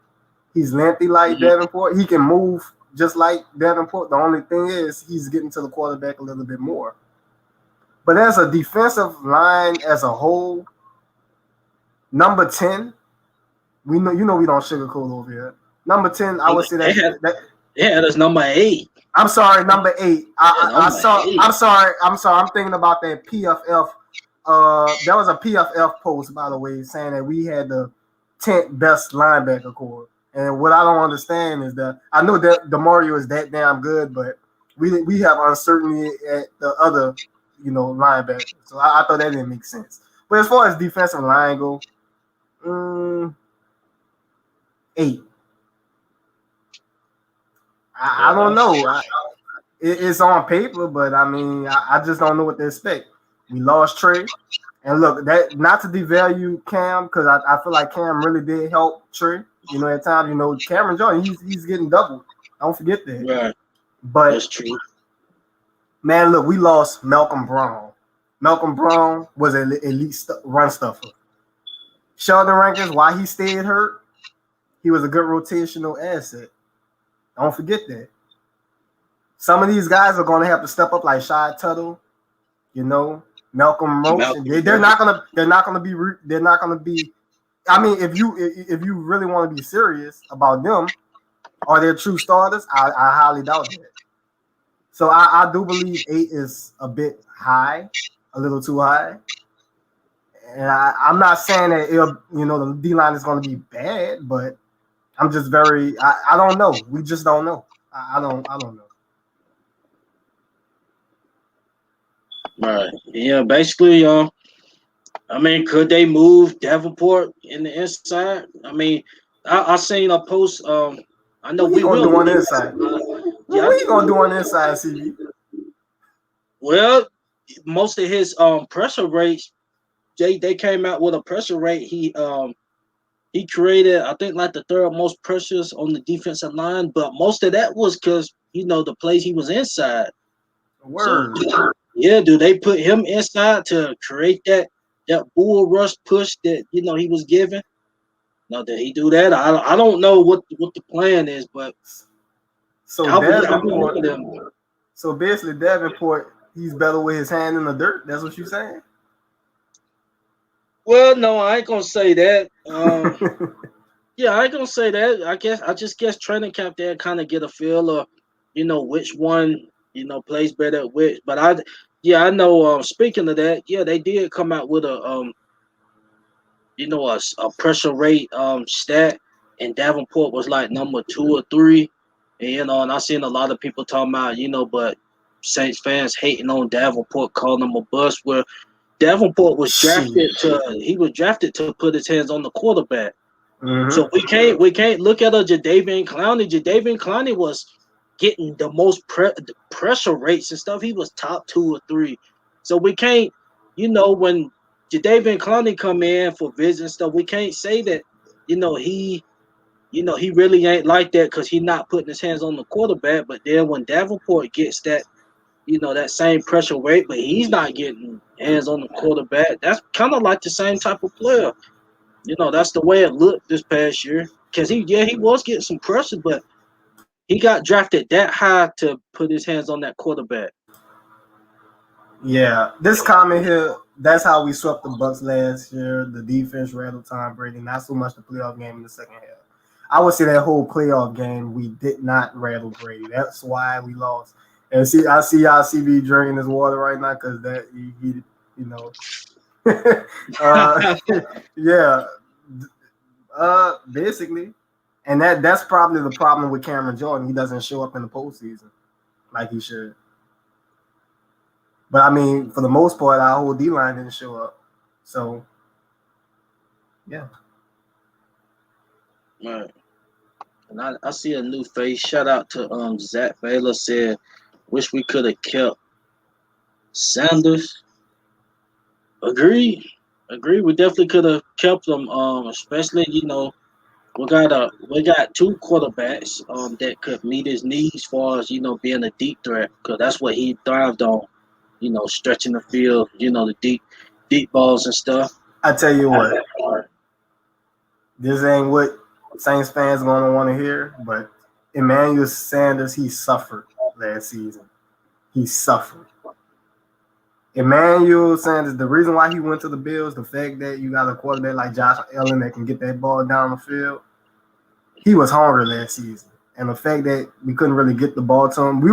He's lengthy like Davenport. He can move just like Davenport. The only thing is he's getting to the quarterback a little bit more. But as a defensive line as a whole, number 10, we know we don't sugarcoat over here. Number 10, I would say that that's number 8. I'm sorry, number 8. I'm sorry. I'm thinking about that PFF. There was a PFF post, by the way, saying that we had the 10th best linebacker core. And what I don't understand is that I know that DeMario is that damn good, but we have uncertainty at the other, linebacker. So I thought that didn't make sense. But as far as defensive line go, 8. I don't know. It's on paper, but I mean, I just don't know what to expect. We lost Trey. And look, that not to devalue Cam, because I feel like Cam really did help Trey. At times, Cameron Jordan, he's getting doubled. Don't forget that. Right. But that's true. Man, look, we lost Malcolm Brown. Malcolm Brown was an elite run stuffer. Sheldon Rankins, while he stayed hurt, he was a good rotational asset. Don't forget that. Some of these guys are going to have to step up, like Shai Tuttle, Malcolm Roach. They're not gonna be. I mean, if you really want to be serious about them, are they true starters? I highly doubt that. So I do believe 8 is a bit high, a little too high. And I'm not saying that the D line is going to be bad, but I'm just I don't know. We just don't know. I don't know. Right. Yeah. Basically, could they move Davenport in the inside? I mean, I seen a post. I know we will do on the inside. What are you gonna do on the inside, CB? Well, most of his pressure rates, they came out with a pressure rate. He created, I think, like the 3rd most pressures on the defensive line, but most of that was because the plays he was inside. Word. So, yeah, do they put him inside to create that bull rush push that he was given? No, did he do that? I don't know what the plan is, but so basically Davenport, he's better with his hand in the dirt. That's what you're saying? Well, no, I ain't gonna say that. Yeah, I ain't gonna say that. I just guess training camp there kind of get a feel of, which one plays better at which. But yeah, I know. Speaking of that, yeah, they did come out with a pressure rate stat, and Davenport was like number 2 or 3, and and I seen a lot of people talking about but Saints fans hating on Davenport, calling him a bust. Where Davenport was drafted Shit. to put his hands on the quarterback. Mm-hmm. So we can't look at a Jadeveon Clowney. Jadeveon Clowney was getting the most pressure rates and stuff. He was top 2 or 3. So we can't, when Jadeveon Clowney come in for visits and stuff, we can't say that, he really ain't like that because he's not putting his hands on the quarterback. But then when Davenport gets that same pressure rate, but he's not getting hands on the quarterback, that's kind of like the same type of player. That's the way it looked this past year. Cause he was getting some pressure, but he got drafted that high to put his hands on that quarterback. Yeah, this comment here, that's how we swept the Bucks last year. The defense rattled Tom Brady, not so much the playoff game in the second half. I would say that whole playoff game, we did not rattle Brady. That's why we lost. And I see y'all CB drinking his water right now because that he you know, uh, yeah, basically, and that's probably the problem with Cameron Jordan. He doesn't show up in the postseason like he should. But I mean, for the most part, our whole D line didn't show up. So, yeah. Right. And I see a new face. Shout out to Zach Baylor said, wish we could have kept Sanders. Agreed. Agreed. We definitely could have kept them. Especially we got 2 quarterbacks that could meet his needs as far as being a deep threat because that's what he thrived on. Stretching the field. The deep balls and stuff. I tell you what, this ain't what Saints fans gonna want to hear, but Emmanuel Sanders, he suffered last season. He suffered. Emmanuel Sanders, the reason why he went to the Bills, the fact that you got a quarterback like Josh Allen that can get that ball down the field, he was hungry last season. And the fact that we couldn't really get the ball to him,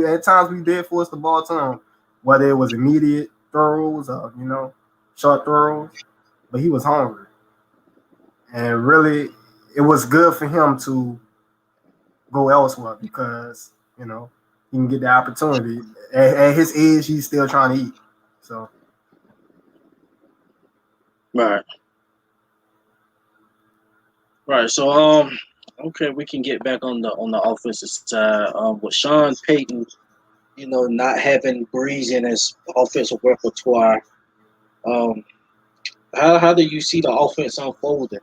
at times we did force the ball to him, whether it was immediate throws or, short throws, but he was hungry. And really, it was good for him to go elsewhere because, he can get the opportunity. At his age, he's still trying to eat. So, Right. Right. So okay, we can get back on the offensive side. With Sean Payton, not having Breeze in his offensive repertoire, um, how do you see the offense unfolding?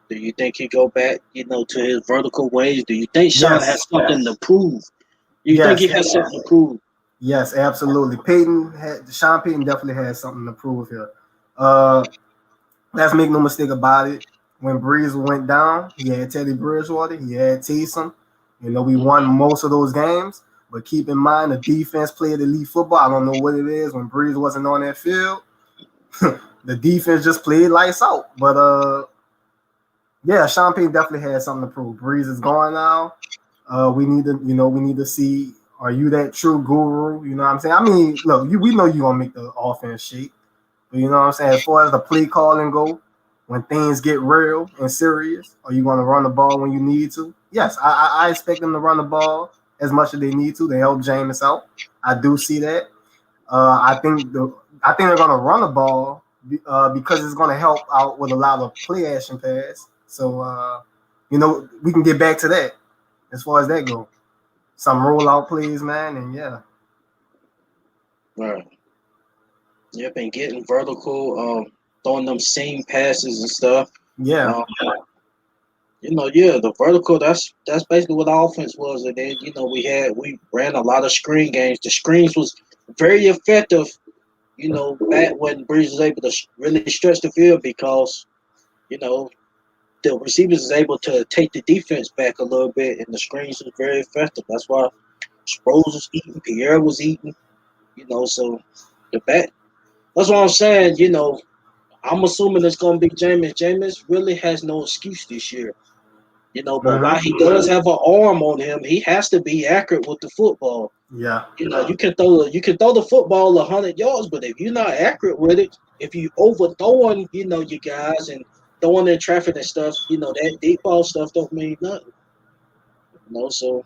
Do you think he go back, to his vertical ways? Do you think Sean has yes, something to prove? Do you think yes, he has something to prove? yes, absolutely. Sean Payton definitely has something to prove here. Let's make no mistake about it. When Breeze went down, he had Teddy Bridgewater, he had Taysom. We won most of those games. But keep in mind, the defense played elite football. I don't know what it is when Breeze wasn't on that field. The defense just played lights out. But yeah, Sean Payton definitely has something to prove. Breeze is gone now. We need to see, are you that true guru? You know what I'm saying? I mean, look, we know you're gonna make the offense shape. But you know what I'm saying? As far as the play calling go, when things get real and serious, are you gonna run the ball when you need to? Yes, I expect them to run the ball as much as they need to help Jameis out. I do see that. I think they're gonna run the ball because it's gonna help out with a lot of play action pass. So we can get back to that as far as that go. Some rollout plays, man, and yeah. Right. Yep, and getting vertical, throwing them seam passes and stuff. Yeah. Um, yeah, the vertical. That's basically what the offense was, and then we ran a lot of screen games. The screens was very effective. Back when Breeze was able to really stretch the field because the receivers is able to take the defense back a little bit, and the screens was very effective. That's why Sproles was eating, Pierre was eating. So the back. That's what I'm saying. I'm assuming it's gonna be Jameis. Jameis really has no excuse this year. But while he does have an arm on him, he has to be accurate with the football. Yeah. You can throw the football 100 yards, but if you're not accurate with it, if you overthrowing, your guys and throwing in traffic and stuff, that deep ball stuff don't mean nothing. So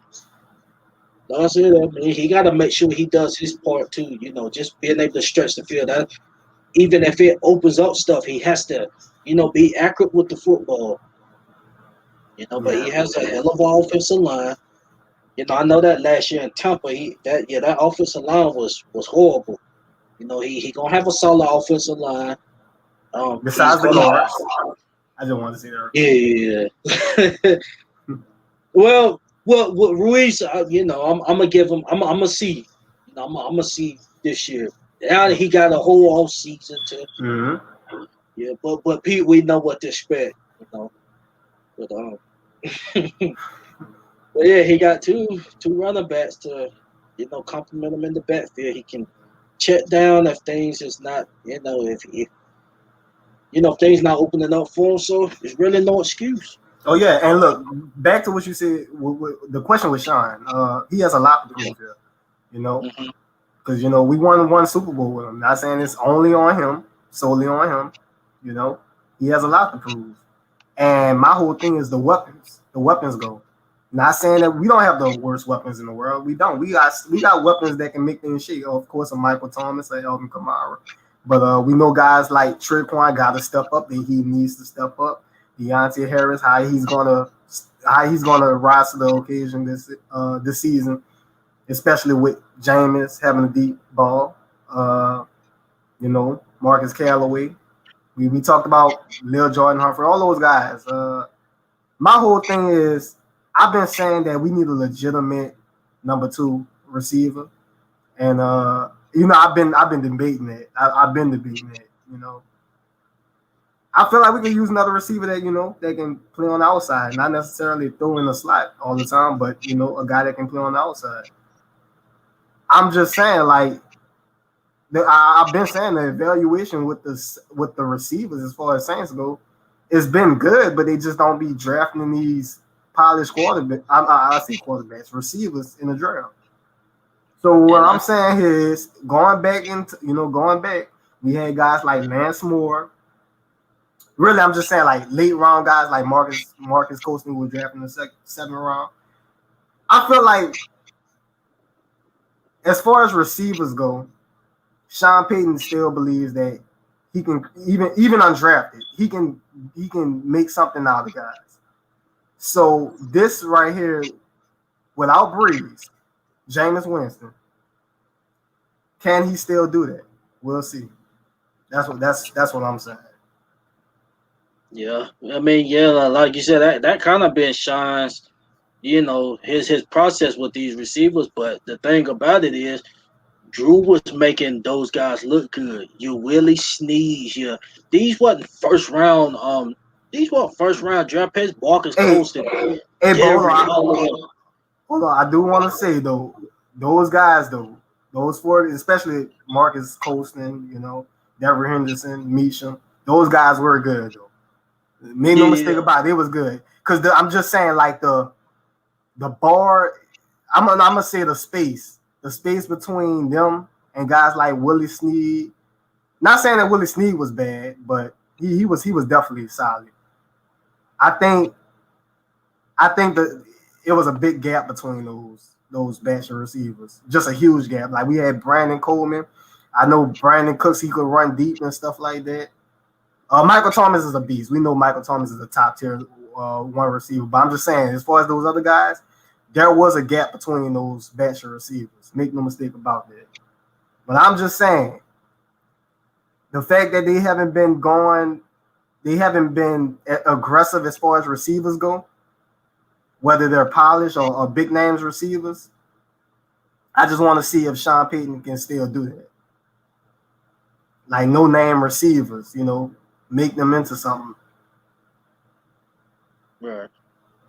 that's it. I mean, he got to make sure he does his part too. Just being able to stretch the field. That even if it opens up stuff, he has to, be accurate with the football. But he has a hell of an offensive line. I know that last year in Tampa, that offensive line was horrible. He gonna have a solid offensive line. Besides the guards, I just want to see that. Yeah. well, Ruiz, I'm gonna give him. I'm gonna see. I'm gonna see this year. Now that he got a whole off season to. Mm-hmm. Yeah, but Pete, we know what to expect. But But yeah, he got two running backs to, complement him in the backfield. He can check down if things is not, if things not opening up for him. So there's really no excuse. Oh yeah, and look, back to what you said. The question with Sean, he has a lot to prove here, because we won one Super Bowl with him. Not saying it's only on him, solely on him. He has a lot to prove, and my whole thing is the weapons. The weapons go. Not saying that we don't have the worst weapons in the world. We don't. We got weapons that can make things shake. Of course, a Michael Thomas, a Alvin Kamara. But we know guys like Tre'Quan got to step up. That he needs to step up. Deontay Harris, how he's gonna rise to the occasion this season, especially with Jameis having a deep ball. Marcus Callaway. We talked about Lil Jordan Humphrey, all those guys. My whole thing is, I've been saying that we need a legitimate number 2 receiver, and I've been debating it. I've been debating it. I feel like we can use another receiver that can play on the outside, not necessarily throw in the slot all the time, but a guy that can play on the outside. I'm just saying, like, I've been saying the evaluation with the receivers as far as Saints go, it's been good, but they just don't be drafting these polished quarterbacks. I see quarterbacks, receivers in the draft. So what I'm saying here is going back, we had guys like Lance Moore. Really, I'm just saying like late round guys like Marcus Coaston was drafted in the 7th round. I feel like as far as receivers go, Sean Payton still believes that he can even undrafted, he can make something out of guys. So this right here, without Breeze, Jameis Winston, can he still do that? We'll see. That's what I'm saying. Yeah, I mean, like you said, that kind of been Sean's, his process with these receivers. But the thing about it is, Drew was making those guys look good. You Willie Sneeze, these wasn't first round draft picks. Marcus Colston. Hey, hold on. I do want to say though, those guys though, those 4, especially Marcus Colston, Dever Henderson, Meacham, those guys were good though. Made no mistake about it, it was good. Because I'm just saying, like the bar, I'm gonna say the space between them and guys like Willie Snead. Not saying that Willie Snead was bad, but he was definitely solid. I think that it was a big gap between those batch of receivers. Just a huge gap. Like we had Brandon Coleman. I know Brandon Cooks, he could run deep and stuff like that. Michael Thomas is a beast. We know Michael Thomas is a top tier one receiver. But I'm just saying, as far as those other guys, there was a gap between those batch of receivers. Make no mistake about that. But I'm just saying, the fact that they haven't been aggressive as far as receivers go, whether they're polished or big names receivers, I just want to see if Sean Payton can still do that. Like no name receivers, make them into something. Right.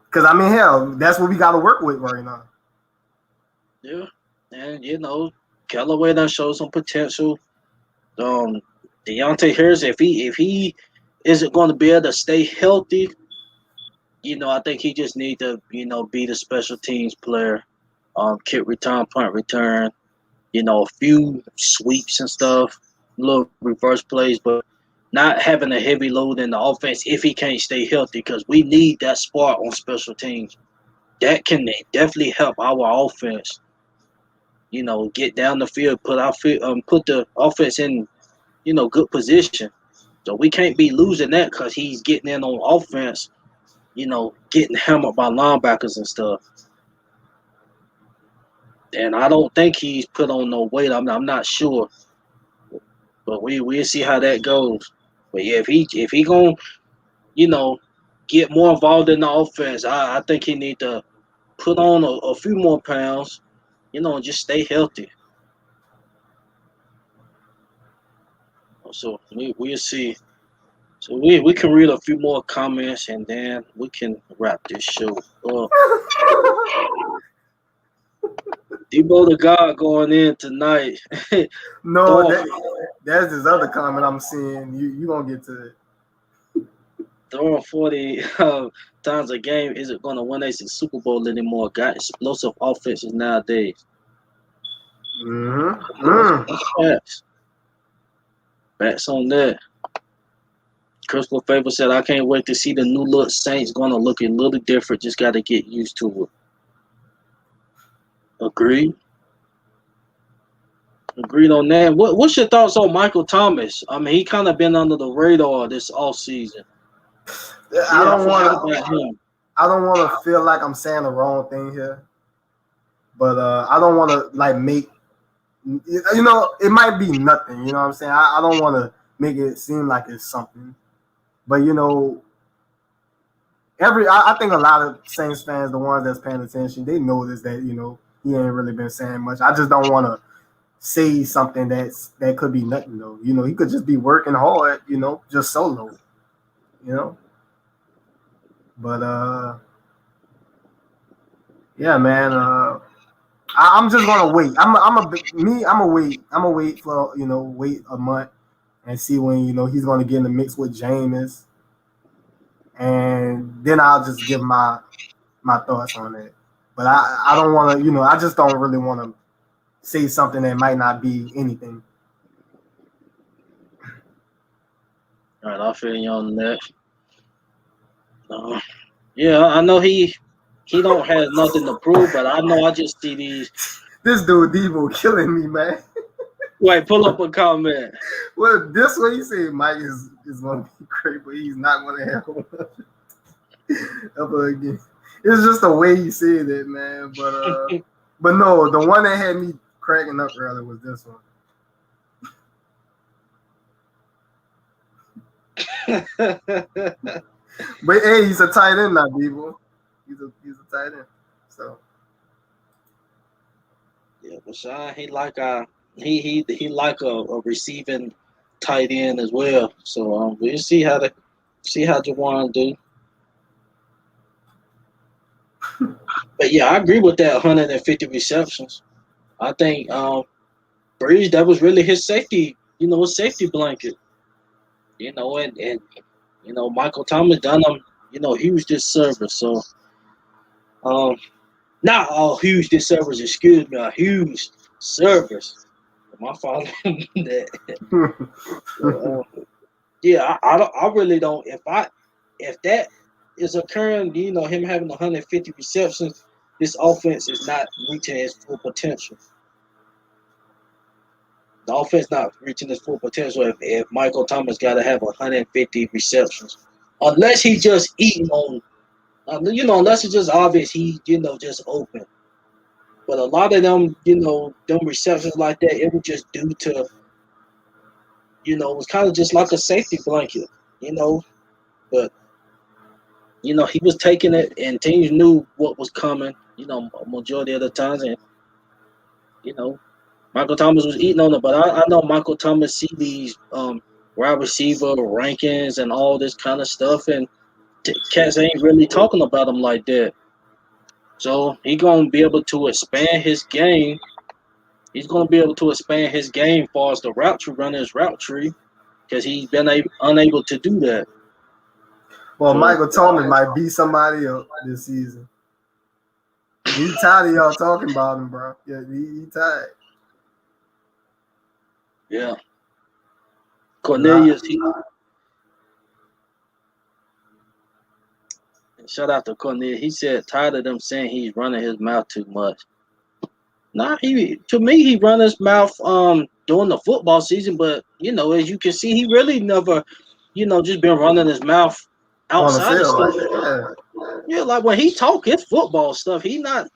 Because I mean, hell, that's what we got to work with right now. Yeah, and Callaway done showed some potential. Deontay Harris, if he isn't going to be able to stay healthy, I think he just need to, be the special teams player, kick return, punt return, a few sweeps and stuff, little reverse plays, but not having a heavy load in the offense if he can't stay healthy, because we need that spark on special teams. That can definitely help our offense. Get down the field, put the offense in, good position. So we can't be losing that because he's getting in on offense, getting hammered by linebackers and stuff. And I don't think he's put on no weight. I'm not sure, but we'll see how that goes. But yeah, if he gonna get more involved in the offense, I think he need to put on a few more pounds, and just stay healthy. So we'll see. So we can read a few more comments and then we can wrap this show up. Debo the God going in tonight. No, that's his other comment I'm seeing. You gonna get to it. Throwing 40 times a game isn't going to win us a Super Bowl anymore. Got explosive offenses nowadays. Facts on that. Crystal Favor said, I can't wait to see the new look Saints going to look a little different. Just got to get used to it. Agreed on that. What's your thoughts on Michael Thomas? I mean, he kind of been under the radar this offseason. I don't want to feel like I'm saying the wrong thing here, but I don't want to make, it might be nothing. You know what I'm saying? I don't want to make it seem like it's something, but I think a lot of Saints fans, the ones that's paying attention, they notice that he ain't really been saying much. I just don't want to say something that could be nothing though. He could just be working hard. Just solo. But yeah, man. I'm just gonna wait. I'm gonna wait. I'm gonna wait for wait a month and see when he's gonna get in the mix with Jameis, and then I'll just give my thoughts on it. But I don't want to I just don't really want to say something that might not be anything. All right, I'll feel you on that. Yeah, I know he don't have nothing to prove, but I know I just see these. This dude Devo killing me, man. Wait, pull up a comment. Well, this way he said Mike is going to be great, but he's not going to have one ever again. It's just the way he said it, man. But no, the one that had me cracking up earlier was this one. But hey, he's a tight end now, Devo. He's a tight end. So yeah, Marshawn, he like a receiving tight end as well. So we'll see how Juwan do. But yeah, I agree with that 150 receptions. I think Breeze, that was really his safety, his safety blanket. And Michael Thomas done him, huge disservice. So not a huge disservice, excuse me, a huge service. My fault on that. Yeah, I really don't. If that is occurring, him having 150 receptions, this offense is not reaching its full potential. The offense not reaching its full potential if Michael Thomas got to have 150 receptions, unless he just eating on, unless it's just obvious he, just open. But a lot of them, them receptions like that, it was just due to, it was kind of just like a safety blanket, But, he was taking it, and teams knew what was coming, majority of the times. And, Michael Thomas was eating on it. But I know Michael Thomas see these wide receiver rankings and all this kind of stuff, and cats ain't really talking about him like that. So he's going to be able to expand his game. He's going to be able to expand his game as far as the route tree, running his route tree. because he's been unable to do that. Well, Michael Thomas might beat somebody up this season. He's tired of y'all talking about him, bro. Yeah, he tired. Yeah. Cornelius, shout out to Cornelius. He said tired of them saying he's running his mouth too much. Nah, to me he run his mouth during the football season, but as you can see, he really never, just been running his mouth outside of stuff. Yeah, like when he talk his football stuff, none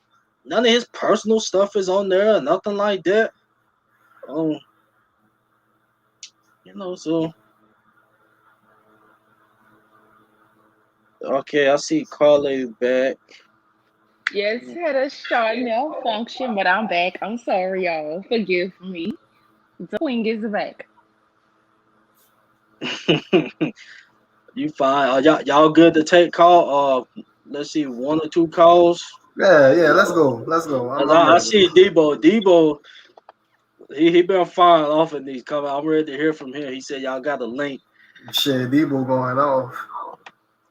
of his personal stuff is on there, or nothing like that. So okay, I see Carly back. Yes, had a short malfunction, but I'm back. I'm sorry, y'all. Forgive me. The queen is back. You fine? Are y'all good to take call? Let's see, 1 or 2 calls. Yeah. Let's go. I see Debo. He been firing off in these comments. I'm ready to hear from him. He said y'all got a link. Shit, Debo going off.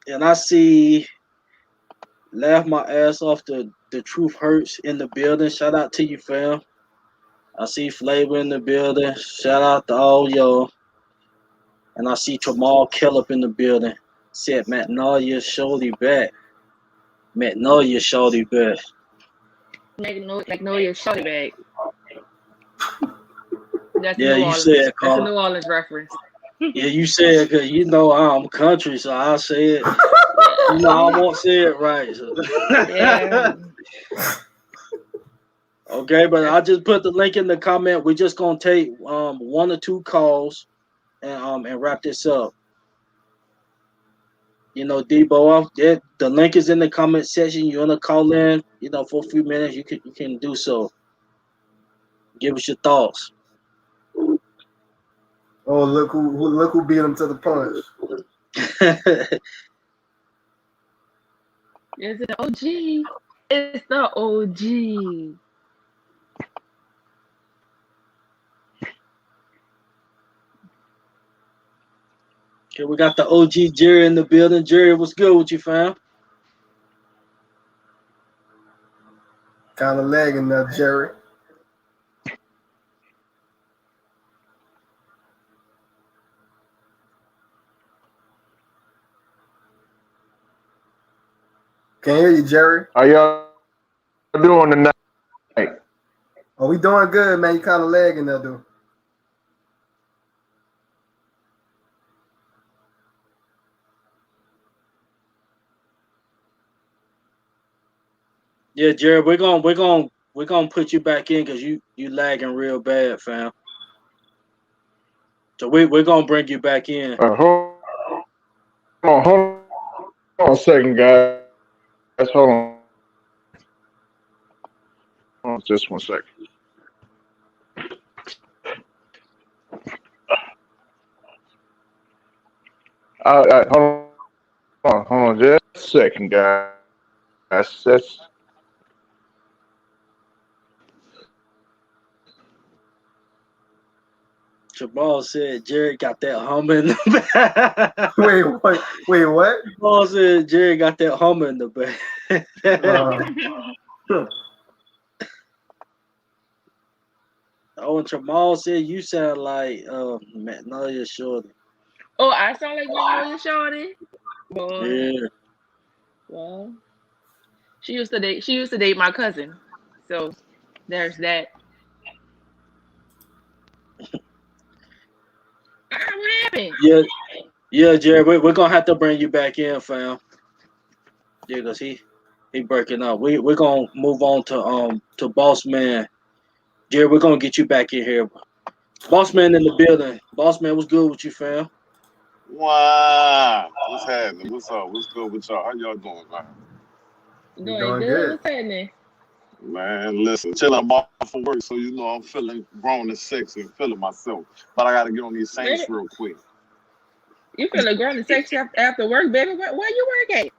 And I see laugh my ass off the truth hurts in the building. Shout out to you, fam. I see Flavor in the building. Shout out to all y'all. And I see Jamal Kellop in the building. Said Magnolia Shorty back. Magnolia Shorty back. Magnolia Shorty back. That's Yeah, you said it, That's a New Orleans reference. Yeah, you said because I'm country, so I'll say it. I won't say it right. So. Yeah. Okay, but I just put the link in the comment. We're just gonna take 1 or 2 calls and wrap this up. Debo, the link is in the comment section. You wanna call in, for a few minutes, you can do so. Give us your thoughts. Oh, look who beat him to the punch. Is it OG? It's the OG. Okay, we got the OG Jerry in the building. Jerry, what's good with you, fam? Kind of lagging there, Jerry. Can't hear you, Jerry. How y'all doing tonight? Oh, we doing good, man. You kind of lagging there, dude. Yeah, Jerry, we're gonna put you back in because you lagging real bad, fam. So we're gonna bring you back in. Hold on a second, guys. Hold on. Just 1 second. Hold on, just a second, guys. That's Jamal said Jerry got that hummer in the back. Wait, what? Jamal said Jerry got that hummer in the back. Oh, and Jamal said you sound like Magnolia Shorty. Oh, I sound like Magnolia Shorty? Boy. Yeah. Well, she used to date my cousin. So there's that. What happened? Yeah, Jerry, we're gonna have to bring you back in, fam. Yeah, cause he breaking up. We're gonna move on to Boss Man. Jerry, we're gonna get you back in here. Boss Man in the building. Boss Man, what's good with you, fam? Wow. What's happening? What's up? What's good with y'all? How y'all doing, man? Doing good. What's happening? Man, listen, chilling. I'm off for work, so I'm feeling grown and sexy and feeling myself. But I gotta get on these Saints real quick. You feeling grown and sexy after work, baby? Where you work at?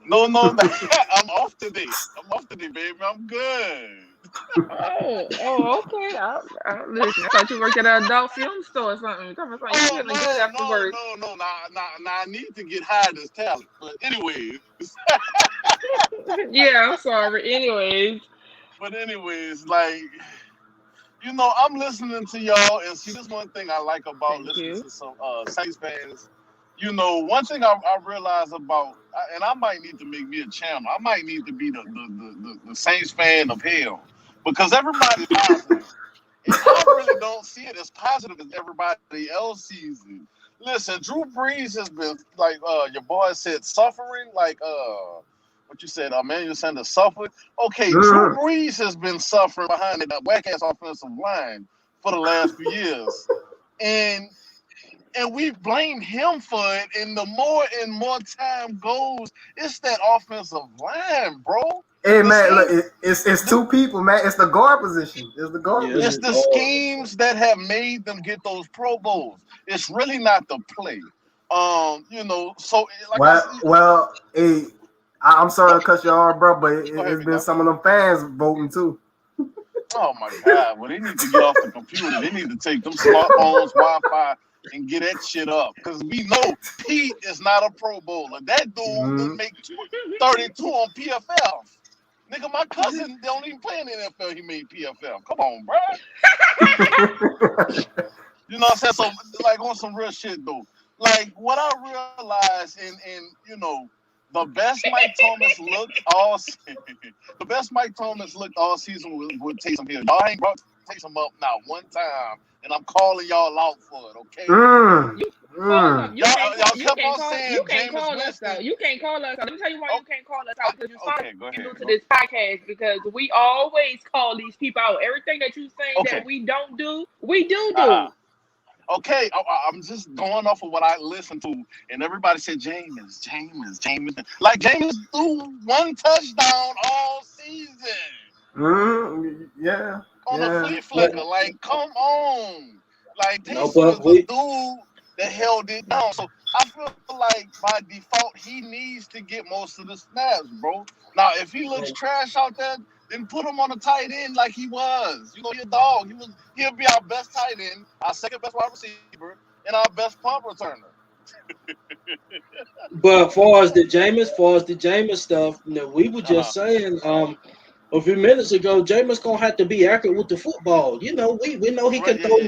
No, I'm off today. Baby. I'm good. Okay. Listen, I thought you worked at an adult film store or something. Come on, you feeling good after work. No. Nah, I need to get hired as talent. But anyways, Yeah, I'm sorry. Anyways, like, I'm listening to y'all, and see, this one thing I like about thank listening you. to some Saints fans. One thing I realize about, and I might need to make me a channel. I might need to be the Saints fan of hell, because everybody's positive. And I really don't see it as positive as everybody else sees it. Listen, Drew Brees has been, like your boy said, suffering. Like what you said, Emmanuel Sanders suffered. Okay, Drew Brees has been suffering behind that whack ass offensive line for the last few years, and we blame him for it. And the more and more time goes, it's that offensive line, bro. Hey man, look, it's two people, man. It's the guard position. It's the guard position. It's the schemes that have made them get those Pro Bowls. It's really not the play. So like hey, I'm sorry to cut you off, bro, but it's been some of them fans voting too. Oh my God! Well, they need to get off the computer. They need to take them smartphones, Wi-Fi, and get that shit up. Because we know Pete is not a Pro Bowler. That dude will make 32 on PFL. Nigga, my cousin don't even play in the NFL. He made PFL. Come on, bro. You know what I'm saying? So, like, on some real shit, though. Like, what I realized, the best Mike Thomas looked all season with Taysom Hill. Y'all ain't brought Taysom up now one time, and I'm calling y'all out for it, okay? You can't call us out. You can't call us out. Let me tell you why you can't call us out. Because you're new to this podcast. Because we always call these people out. Everything that you say that we don't do, we do. Okay, I'm just going off of what I listened to, and everybody said Jameis. Like, Jameis threw one touchdown all season. Yeah. On a flea flicker. Like, come on. Like, Taysom is the dude that held it down. So I feel like by default he needs to get most of the snaps, bro. Now, if he looks trash out there, then put him on a tight end like he was. He's a dog. He'll be our best tight end, our second best wide receiver, and our best punt returner. But as far as the Jameis stuff, we were just saying a few minutes ago, Jameis gonna have to be accurate with the football. We know he can throw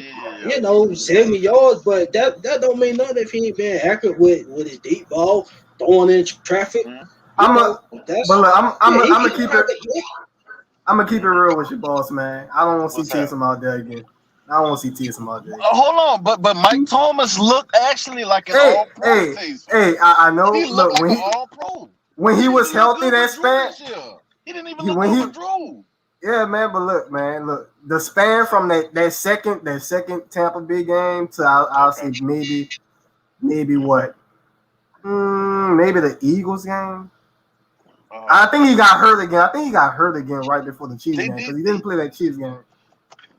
70 yards, but that don't mean nothing if he ain't being accurate with his deep ball, throwing in traffic. I'm gonna keep it. I'm gonna keep it real with you, boss man. I don't want to see Taysom out there again. I don't want to see Taysom out there. Hold on, but Mike Thomas looked actually like an all-pro. I know. He looked like an all-pro. When he was healthy, that span. He didn't even look good for Drew. Yeah, man. But look, the span from that second Tampa Bay game to I'll say maybe what? Maybe the Eagles game. I think he got hurt again. Right before the Chiefs game because he didn't play that Chiefs game.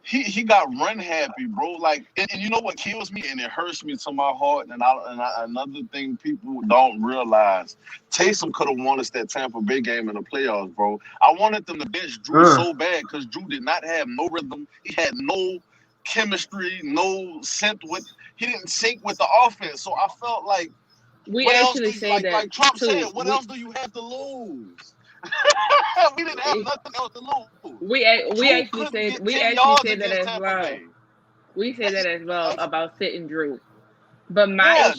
He got run happy, bro. Like, and you know what kills me and it hurts me to my heart. And another thing people don't realize, Taysom could have won us that Tampa Bay game in the playoffs, bro. I wanted them to bench Drew so bad because Drew did not have no rhythm. He had no chemistry, he didn't sync with the offense. So I felt like like Trump said, what else do you have to lose? We didn't have nothing else to lose. We actually said that as well. We said that as well about sitting Drew. But my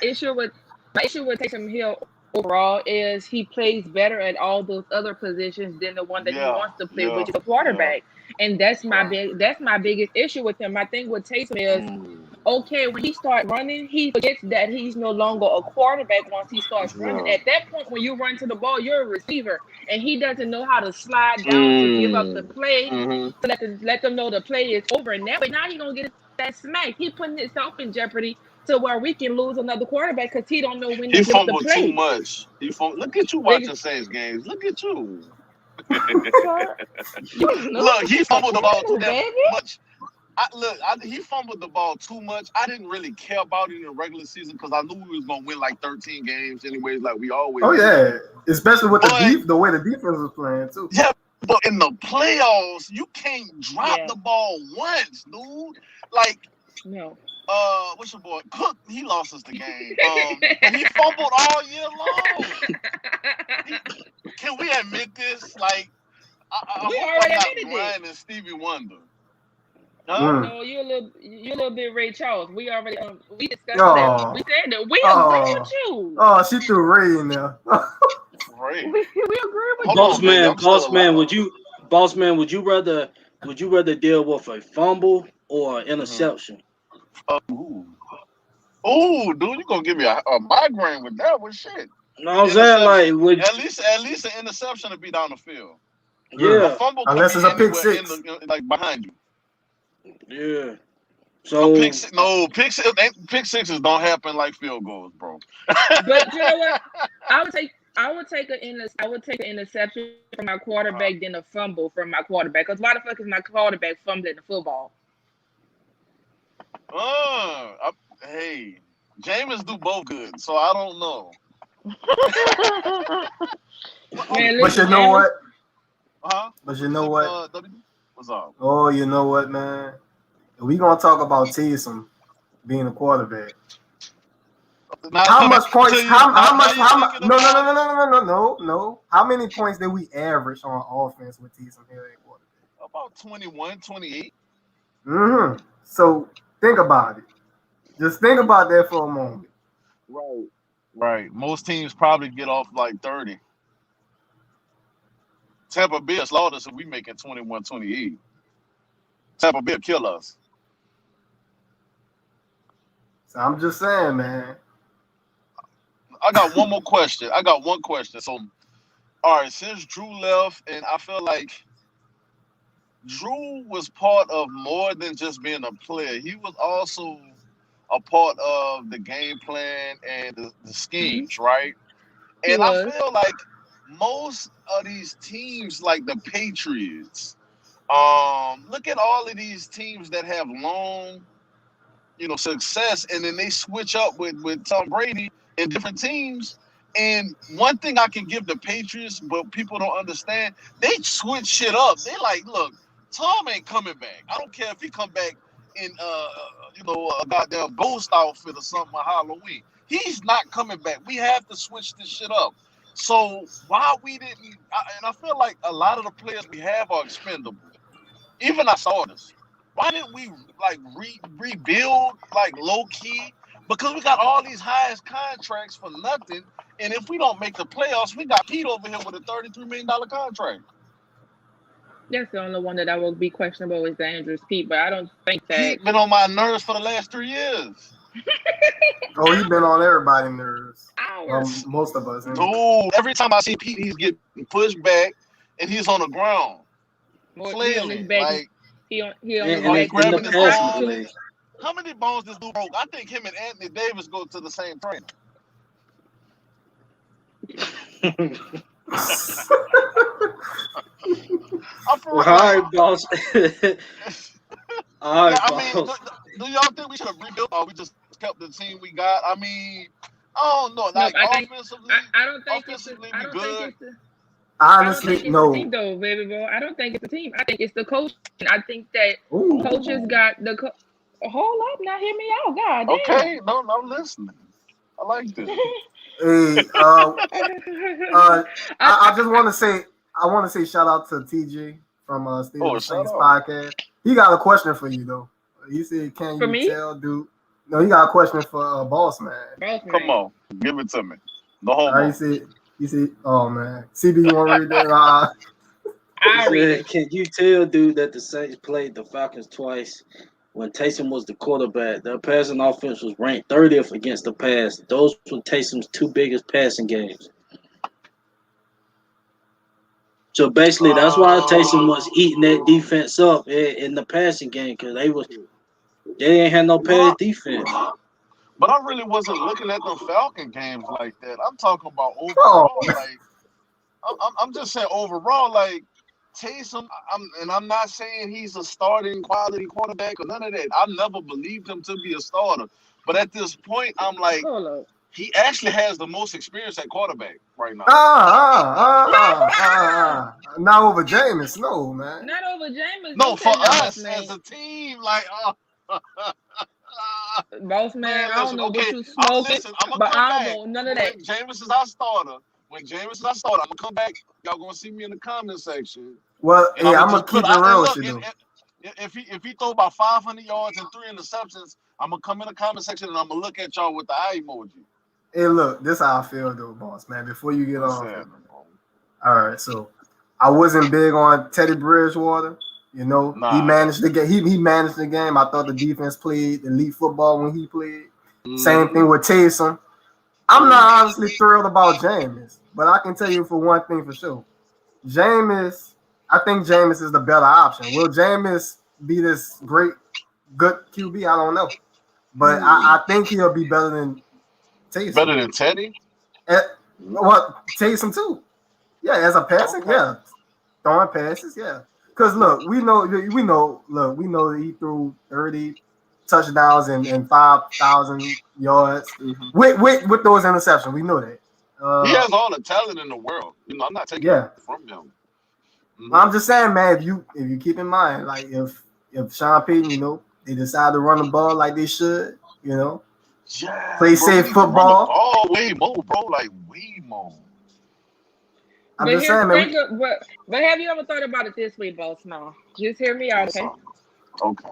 issue with Taysom Hill overall is he plays better at all those other positions than the one that he wants to play, which is a quarterback. And that's my biggest issue with him. My thing with Taysom is okay, when he starts running, he forgets that he's no longer a quarterback once he starts running. At that point, when you run to the ball, you're a receiver. And he doesn't know how to slide down to give up the play, to let them know the play is over. And now he's going to get that smack. He's putting himself in jeopardy to where we can lose another quarterback because he don't know when to give up the play. He fumbled too much. Look at you watching Saints games. Look at you. Look, he fumbled the ball too much. He fumbled the ball too much. I didn't really care about it in the regular season because I knew we was gonna win like 13 games anyways, like we always. Oh yeah, especially with the way the defense was playing too. Yeah, But in the playoffs, you can't drop Yeah. the ball once, dude. Like, No. what's your boy? Cook, he lost us the game. But he fumbled all year long. Can we admit this? Like, I We hope already I'm not admitted it. Brian and Stevie Wonder. Huh? No, you're a little bit Ray Charles. We already we discussed Oh. that. We said that. We agree with you. Oh, she threw Ray in there. Right. We agree with Hold you. on, baby, I'm still Boss man, alive. would you rather deal with a fumble or an interception? Ooh, dude, you gonna give me a migraine with that one? Shit. No, I'm saying like would At least an interception to be down the field. yeah, A fumble Unless could it's be a pick anywhere six. like behind you. yeah. A So pick sixes don't happen like field goals, bro. But you know what? I would take an interception from my quarterback than a fumble from my quarterback. Because why the fuck is my quarterback fumbling the football? Hey, Jameis do both good, so I don't know. Man, But you know what? Huh? But you know what? What's up? Oh, you know what, man? We gonna talk about Taysom being a quarterback. How much points? How much? No. How many points did we average on offense with Taysom here at quarterback? About 21, 28. So think about it. Just think about that for a moment. Right. Most teams probably get off like 30. Tampa Bay will slaughter us if we make it 21, 28. Tampa Bay will kill us. So I'm just saying, man. I got one more question. So, all right, since Drew left, and I feel like Drew was part of more than just being a player. He was also a part of the game plan and the schemes, right? And I feel like most of these teams, like the Patriots, look at all of these teams that have long, success, and then they switch up with Tom Brady in different teams. And one thing I can give the Patriots, but people don't understand, they switch shit up. They like, look, Tom ain't coming back. I don't care if he come back in a goddamn ghost outfit or something on Halloween. He's not coming back. We have to switch this shit up. So why we didn't? And I feel like a lot of the players we have are expendable. Even our starters. Why didn't we like rebuild like low key? Because we got all these highest contracts for nothing. And if we don't make the playoffs, we got Pete over here with a $33 million contract. That's the only one that I will be questionable is the Andrews Pete, but I don't think that Pete been on my nerves for the last 3 years. Oh, he's been on everybody's nerves. Ours. Most of us. Dude, every time I see Pete, he's getting pushed back and he's on the ground. Flailing. Like, he on his like back. grabbing his arm. How many bones this dude broke? I think him and Anthony Davis go to the same trainer. All right, boss. All right, I mean, do y'all think we should have rebuilt or we just kept the team we got? I mean, I don't know. Like, offensively, I don't think offensively, I don't think good. Honestly, no. The team, though, baby boy. I don't think it's the team. I think it's the coach. I think that coaches got the hold up, now hear me out, God damn. Okay, no, I'm listening. I like this. Hey, I just want to say, shout out to TJ from State of the Saints podcast. He got a question for you though. He said, "Can you tell, dude?" No, he got a question for Boss Man. Come on, give it to me. The whole. He said, "Oh man, CB, you want to read that?" I read it. Can you tell, dude, that the Saints played the Falcons twice when Taysom was the quarterback? Their passing offense was ranked 30th against the pass. Those were Taysom's two biggest passing games. So basically, that's why Taysom was eating that defense up in the passing game because they didn't have no pass defense. But I really wasn't looking at the Falcon games like that. I'm talking about overall. Like, I'm just saying overall. Like Taysom, I'm not saying he's a starting quality quarterback or none of that. I never believed him to be a starter. But at this point, I'm like, he actually has the most experience at quarterback right now. Not over Jameis, no, man. Not over Jameis. No, for us man. as a team, like, boss man, I don't know what you I'm smoking, gonna but come I back. don't want none of that. When Jameis is our starter, I'm gonna come back. Y'all gonna see me in the comment section. Well, yeah, I'm gonna keep it real with you, if he throw about 500 yards and 3 interceptions, I'm gonna come in the comment section and I'm gonna look at y'all with the eye emoji. Hey, look, this is how I feel though, boss man. Before you get off, all right. So I wasn't big on Teddy Bridgewater. You know, he managed the game. He managed the game. I thought the defense played elite football when he played. Same thing with Taysom. I'm not honestly thrilled about Jameis, but I can tell you for one thing for sure. I think Jameis is the better option. Will Jameis be this great, good QB? I don't know. But I think he'll be better than Taysom. Better than Teddy? What, Taysom too. Yeah, as a passing, yeah. Throwing passes, yeah. Because look, we know that he threw 30 touchdowns and 5,000 yards with those interceptions. We know that. He has all the talent in the world. You know, I'm not taking it from him. I'm just saying, man, if you keep in mind, like if Sean Payton, you know, they decide to run the ball like they should, you know, play safe football. Oh, way more, bro, like way more. I'm just saying, man. But have you ever thought about it this way, boss? No, just hear me out, okay? Okay.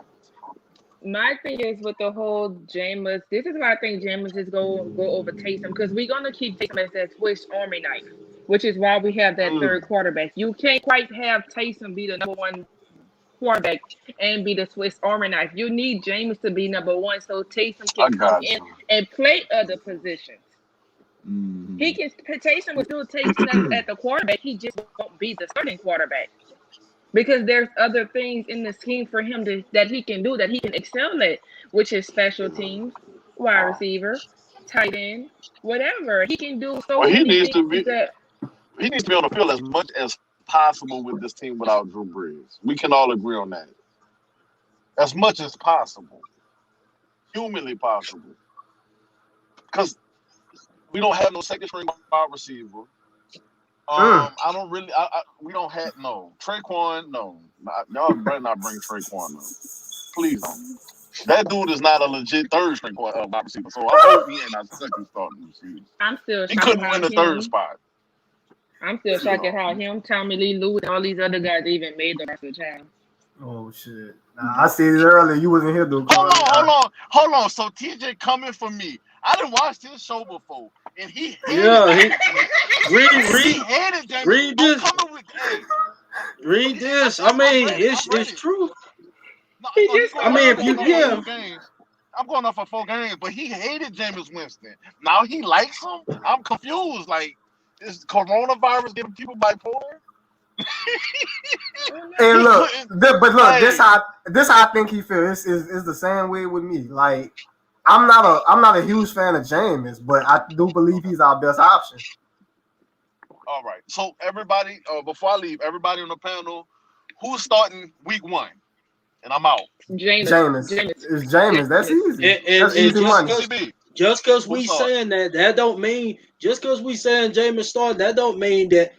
My thing is with the whole Jameis. This is why I think Jameis is go over Taysom, because we're gonna keep Taysom as that Swiss Army knife, which is why we have that third quarterback. You can't quite have Taysom be the number one quarterback and be the Swiss Army knife. You need Jameis to be number one so Taysom can come in and play other positions. Taysom will still Taysom at the quarterback. He just won't be the starting quarterback. Because there's other things in the scheme for him that he can do, that he can excel at, which is special teams, wide receiver, tight end, whatever. He can do he needs to be on the field as much as possible with this team without Drew Brees. We can all agree on that. As much as possible. Humanly possible. Because we don't have no second string wide receiver. I don't really. We don't have Traquan. No, y'all better not bring Traquan. No, please don't. That dude is not a legit third string wide receiver. So I hope he ain't our second starting receiver. I'm still. He couldn't win the third spot. I'm still shocked at how him, Tommy Lee Lewis, and all these other guys even made the rest of the challenge. Oh shit! I said it earlier. You wasn't here though. Hold on. So TJ coming for me. I didn't watch this show before, and he hated read this. Read this. I mean, it's true. I'm going off for 4 games, but he hated Jameis Winston. Now he likes him. I'm confused. Like, is coronavirus giving people bipolar? Hey, look, this how I think he feels. Is the same way with me. Like, I'm not a huge fan of Jameis, but I do believe he's our best option. All right. So everybody, before I leave, everybody on the panel, who's starting week 1? And I'm out. Jameis. It's Jameis. That's easy. That's easy money. Just because we saying that don't mean just because we saying Jameis starting, that don't mean that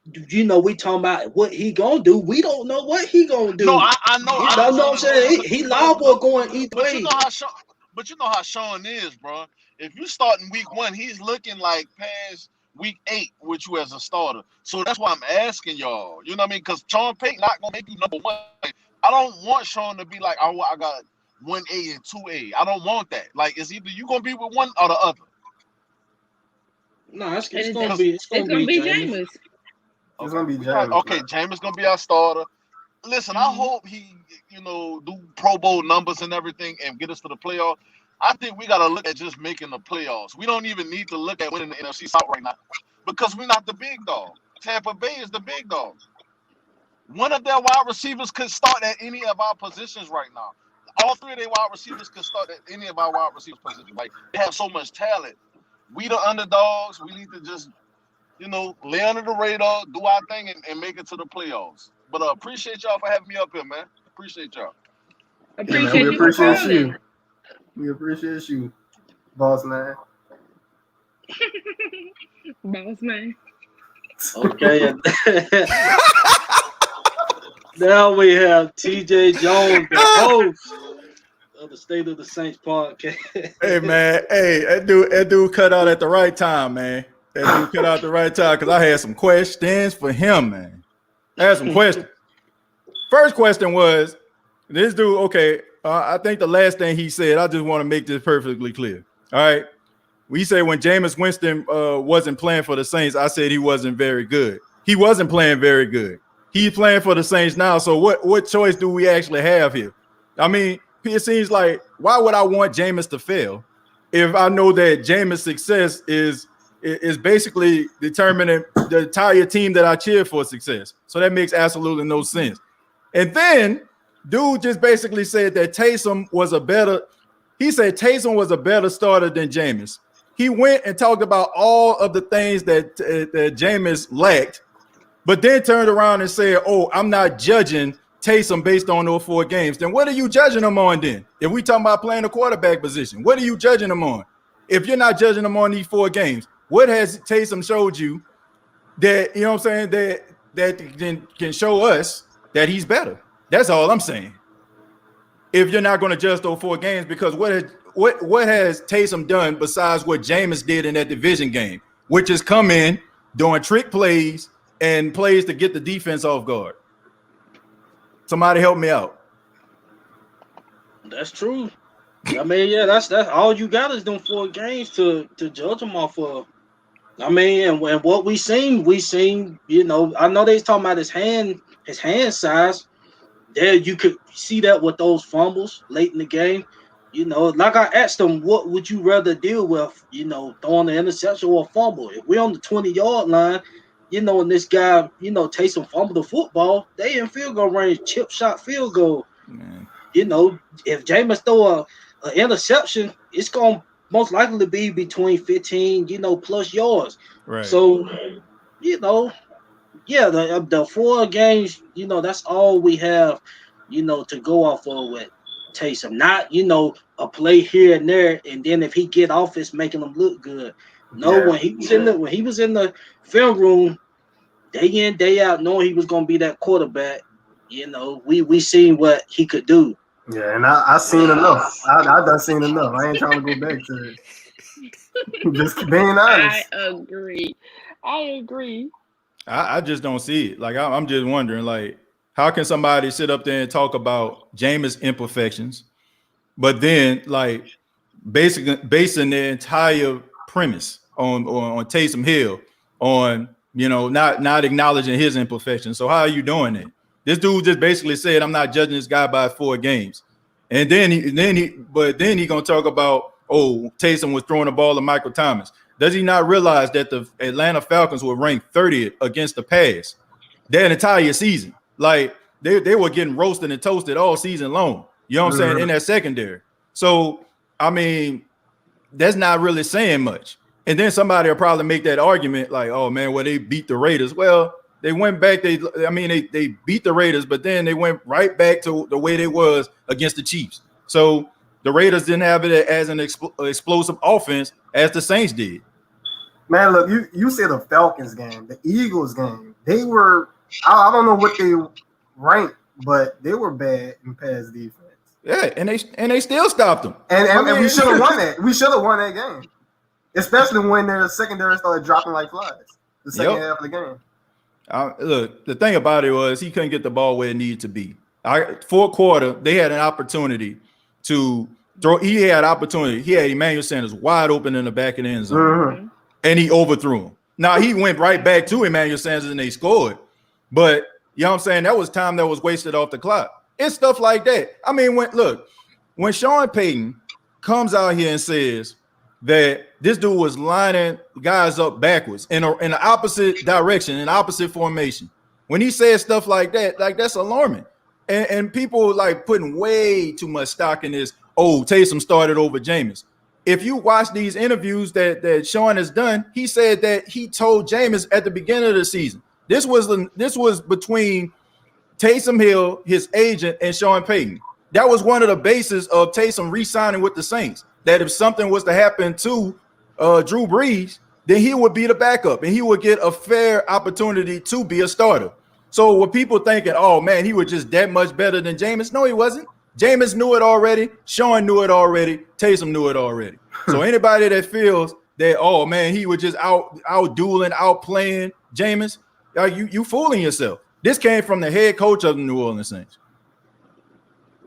we talking about what he gonna do. We don't know what he gonna do. No, I know. You know what I'm saying? He liable going either way. But you know how Sean is, bro. If you start in week 1, he's looking like past week 8 with you as a starter. So that's why I'm asking y'all. You know what I mean? Because Sean Payton not gonna make you number 1. I don't want Sean to be like, I got 1A and 2A. I don't want that. Like, it's either you gonna be with one or the other. No, it's gonna be Jameis. It's gonna be Jameis. Okay, Jameis gonna be our starter. Listen, I hope he, do Pro Bowl numbers and everything and get us to the playoffs. I think we gotta look at just making the playoffs. We don't even need to look at winning the NFC South right now because we're not the big dog. Tampa Bay is the big dog. One of their wide receivers could start at any of our positions right now. All 3 of their wide receivers could start at any of our wide receivers positions. Like, they have so much talent. We the underdogs. We need to just, lay under the radar, do our thing, and make it to the playoffs. But appreciate y'all for having me up here, man. Appreciate y'all. We appreciate you. We appreciate you, boss man. Boss man. Okay. Now we have TJ Jones, the host of the State of the Saints podcast. Hey man, hey, that dude cut out at the right time, man. That dude cut out at the right time because I had some questions for him, man. I had some questions. First question was, this dude, okay, I think the last thing he said, I just want to make this perfectly clear. All right. We said when Jameis Winston wasn't playing for the Saints, I said he wasn't very good. He wasn't playing very good. He's playing for the Saints now. So what choice do we actually have here? I mean, it seems like, why would I want Jameis to fail if I know that Jameis' success is basically determining the entire team that I cheer for success? So that makes absolutely no sense. And then dude just basically said that Taysom was a better starter than Jameis. He went and talked about all of the things that Jameis lacked, but then turned around and said, oh, I'm not judging Taysom based on those 4 games. Then what are you judging him on then? If we talking about playing the quarterback position, what are you judging him on? If you're not judging him on these 4 games, what has Taysom showed you that, you know what I'm saying, that can show us that he's better? That's all I'm saying. If you're not going to judge those 4 games, because what has Taysom done besides what Jameis did in that division game, which is come in doing trick plays and plays to get the defense off guard? Somebody help me out. That's true. I mean, yeah, that's all you got is them 4 games to judge them off of. I mean, and what we seen, you know, I know they talking about his hand size. There, you could see that with those fumbles late in the game. You know, like I asked him, what would you rather deal with? You know, throwing an interception or a fumble? If we're on the 20-yard line, you know, and this guy, you know, Taysom fumble the football, they in field goal range, chip shot field goal. Man. You know, if Jameis throw an interception, it's gonna most likely be between 15, you know, plus yards. Right. So, you know. Yeah, the 4 games, you know, that's all we have, you know, to go off of with Taysom. Not, you know, a play here and there, and then if he get off, it's making him look good. No, yeah. when he was in the film room, day in, day out, knowing he was gonna be that quarterback, you know, we seen what he could do. Yeah, and I seen enough. I done seen enough. I ain't trying to go back to it. Just being honest. I agree. I just don't see it. Like, I'm just wondering, like, how can somebody sit up there and talk about Jameis imperfections, but then, like, basically basing their entire premise on Taysom Hill, on, you know, not acknowledging his imperfections? So how are you doing it? This dude just basically said, I'm not judging this guy by 4 games. And then he gonna talk about, oh, Taysom was throwing the ball to Michael Thomas. Does he not realize that the Atlanta Falcons were ranked 30th against the pass that entire season? Like, they were getting roasted and toasted all season long. You know what I'm saying? In that secondary. So, I mean, that's not really saying much. And then somebody will probably make that argument like, oh, man, well, they beat the Raiders. Well, they went back. They beat the Raiders, but then they went right back to the way they was against the Chiefs. So the Raiders didn't have it as an explosive offense as the Saints did. Man, look, you said the Falcons game, the Eagles game. They were, I don't know what they ranked, but they were bad in pass defense. Yeah, and they still stopped them. And we should have won that. We should have won that game, especially when their secondary started dropping like flies. The second half of the game. Look, the thing about it was he couldn't get the ball where it needed to be. Fourth quarter, they had an opportunity to throw. He had opportunity. He had Emmanuel Sanders wide open in the back of the end zone, and he overthrew him. Now, he went right back to Emmanuel Sanders, and they scored. But, you know what I'm saying, that was time that was wasted off the clock. It's stuff like that. I mean, when Sean Payton comes out here and says that this dude was lining guys up backwards in the opposite direction, in opposite formation, when he says stuff like that, like, that's alarming. And people like putting way too much stock in this. Oh, Taysom started over Jameis. If you watch these interviews that Sean has done, he said that he told Jameis at the beginning of the season. This was between Taysom Hill, his agent, and Sean Payton. That was one of the bases of Taysom re-signing with the Saints. That if something was to happen to Drew Brees, then he would be the backup and he would get a fair opportunity to be a starter. So with people thinking, oh man, he was just that much better than Jameis. No, he wasn't. Jameis knew it already. Sean knew it already. Taysom knew it already. So anybody that feels that, oh man, he was just out dueling, out playing Jameis, you fooling yourself. This came from the head coach of the New Orleans Saints.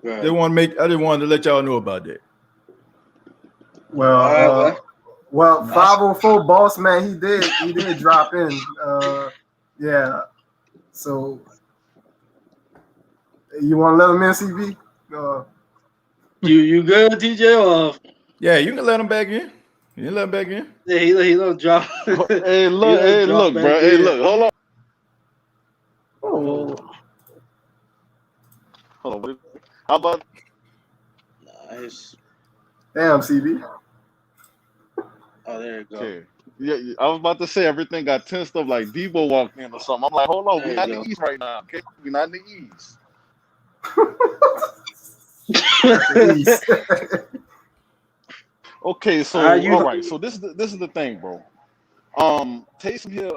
Right. I didn't want to let y'all know about that. Well, 504 boss man, he did drop in. Yeah. So you want to let him in, CB? You good, TJ? Yeah, you can let him back in. You can let him back in. Yeah, he don't drop. Hey, look, bro. Hey, look, hold on. Hold on. How about? Nice. Damn, CB. Oh, there you go. Okay. Yeah, I was about to say everything got tensed up like Debo walked in or something. I'm like, hold on, we're not in the East right now. Okay, we're not in the East. Okay, so all right, so this is the thing, bro. Taysom here,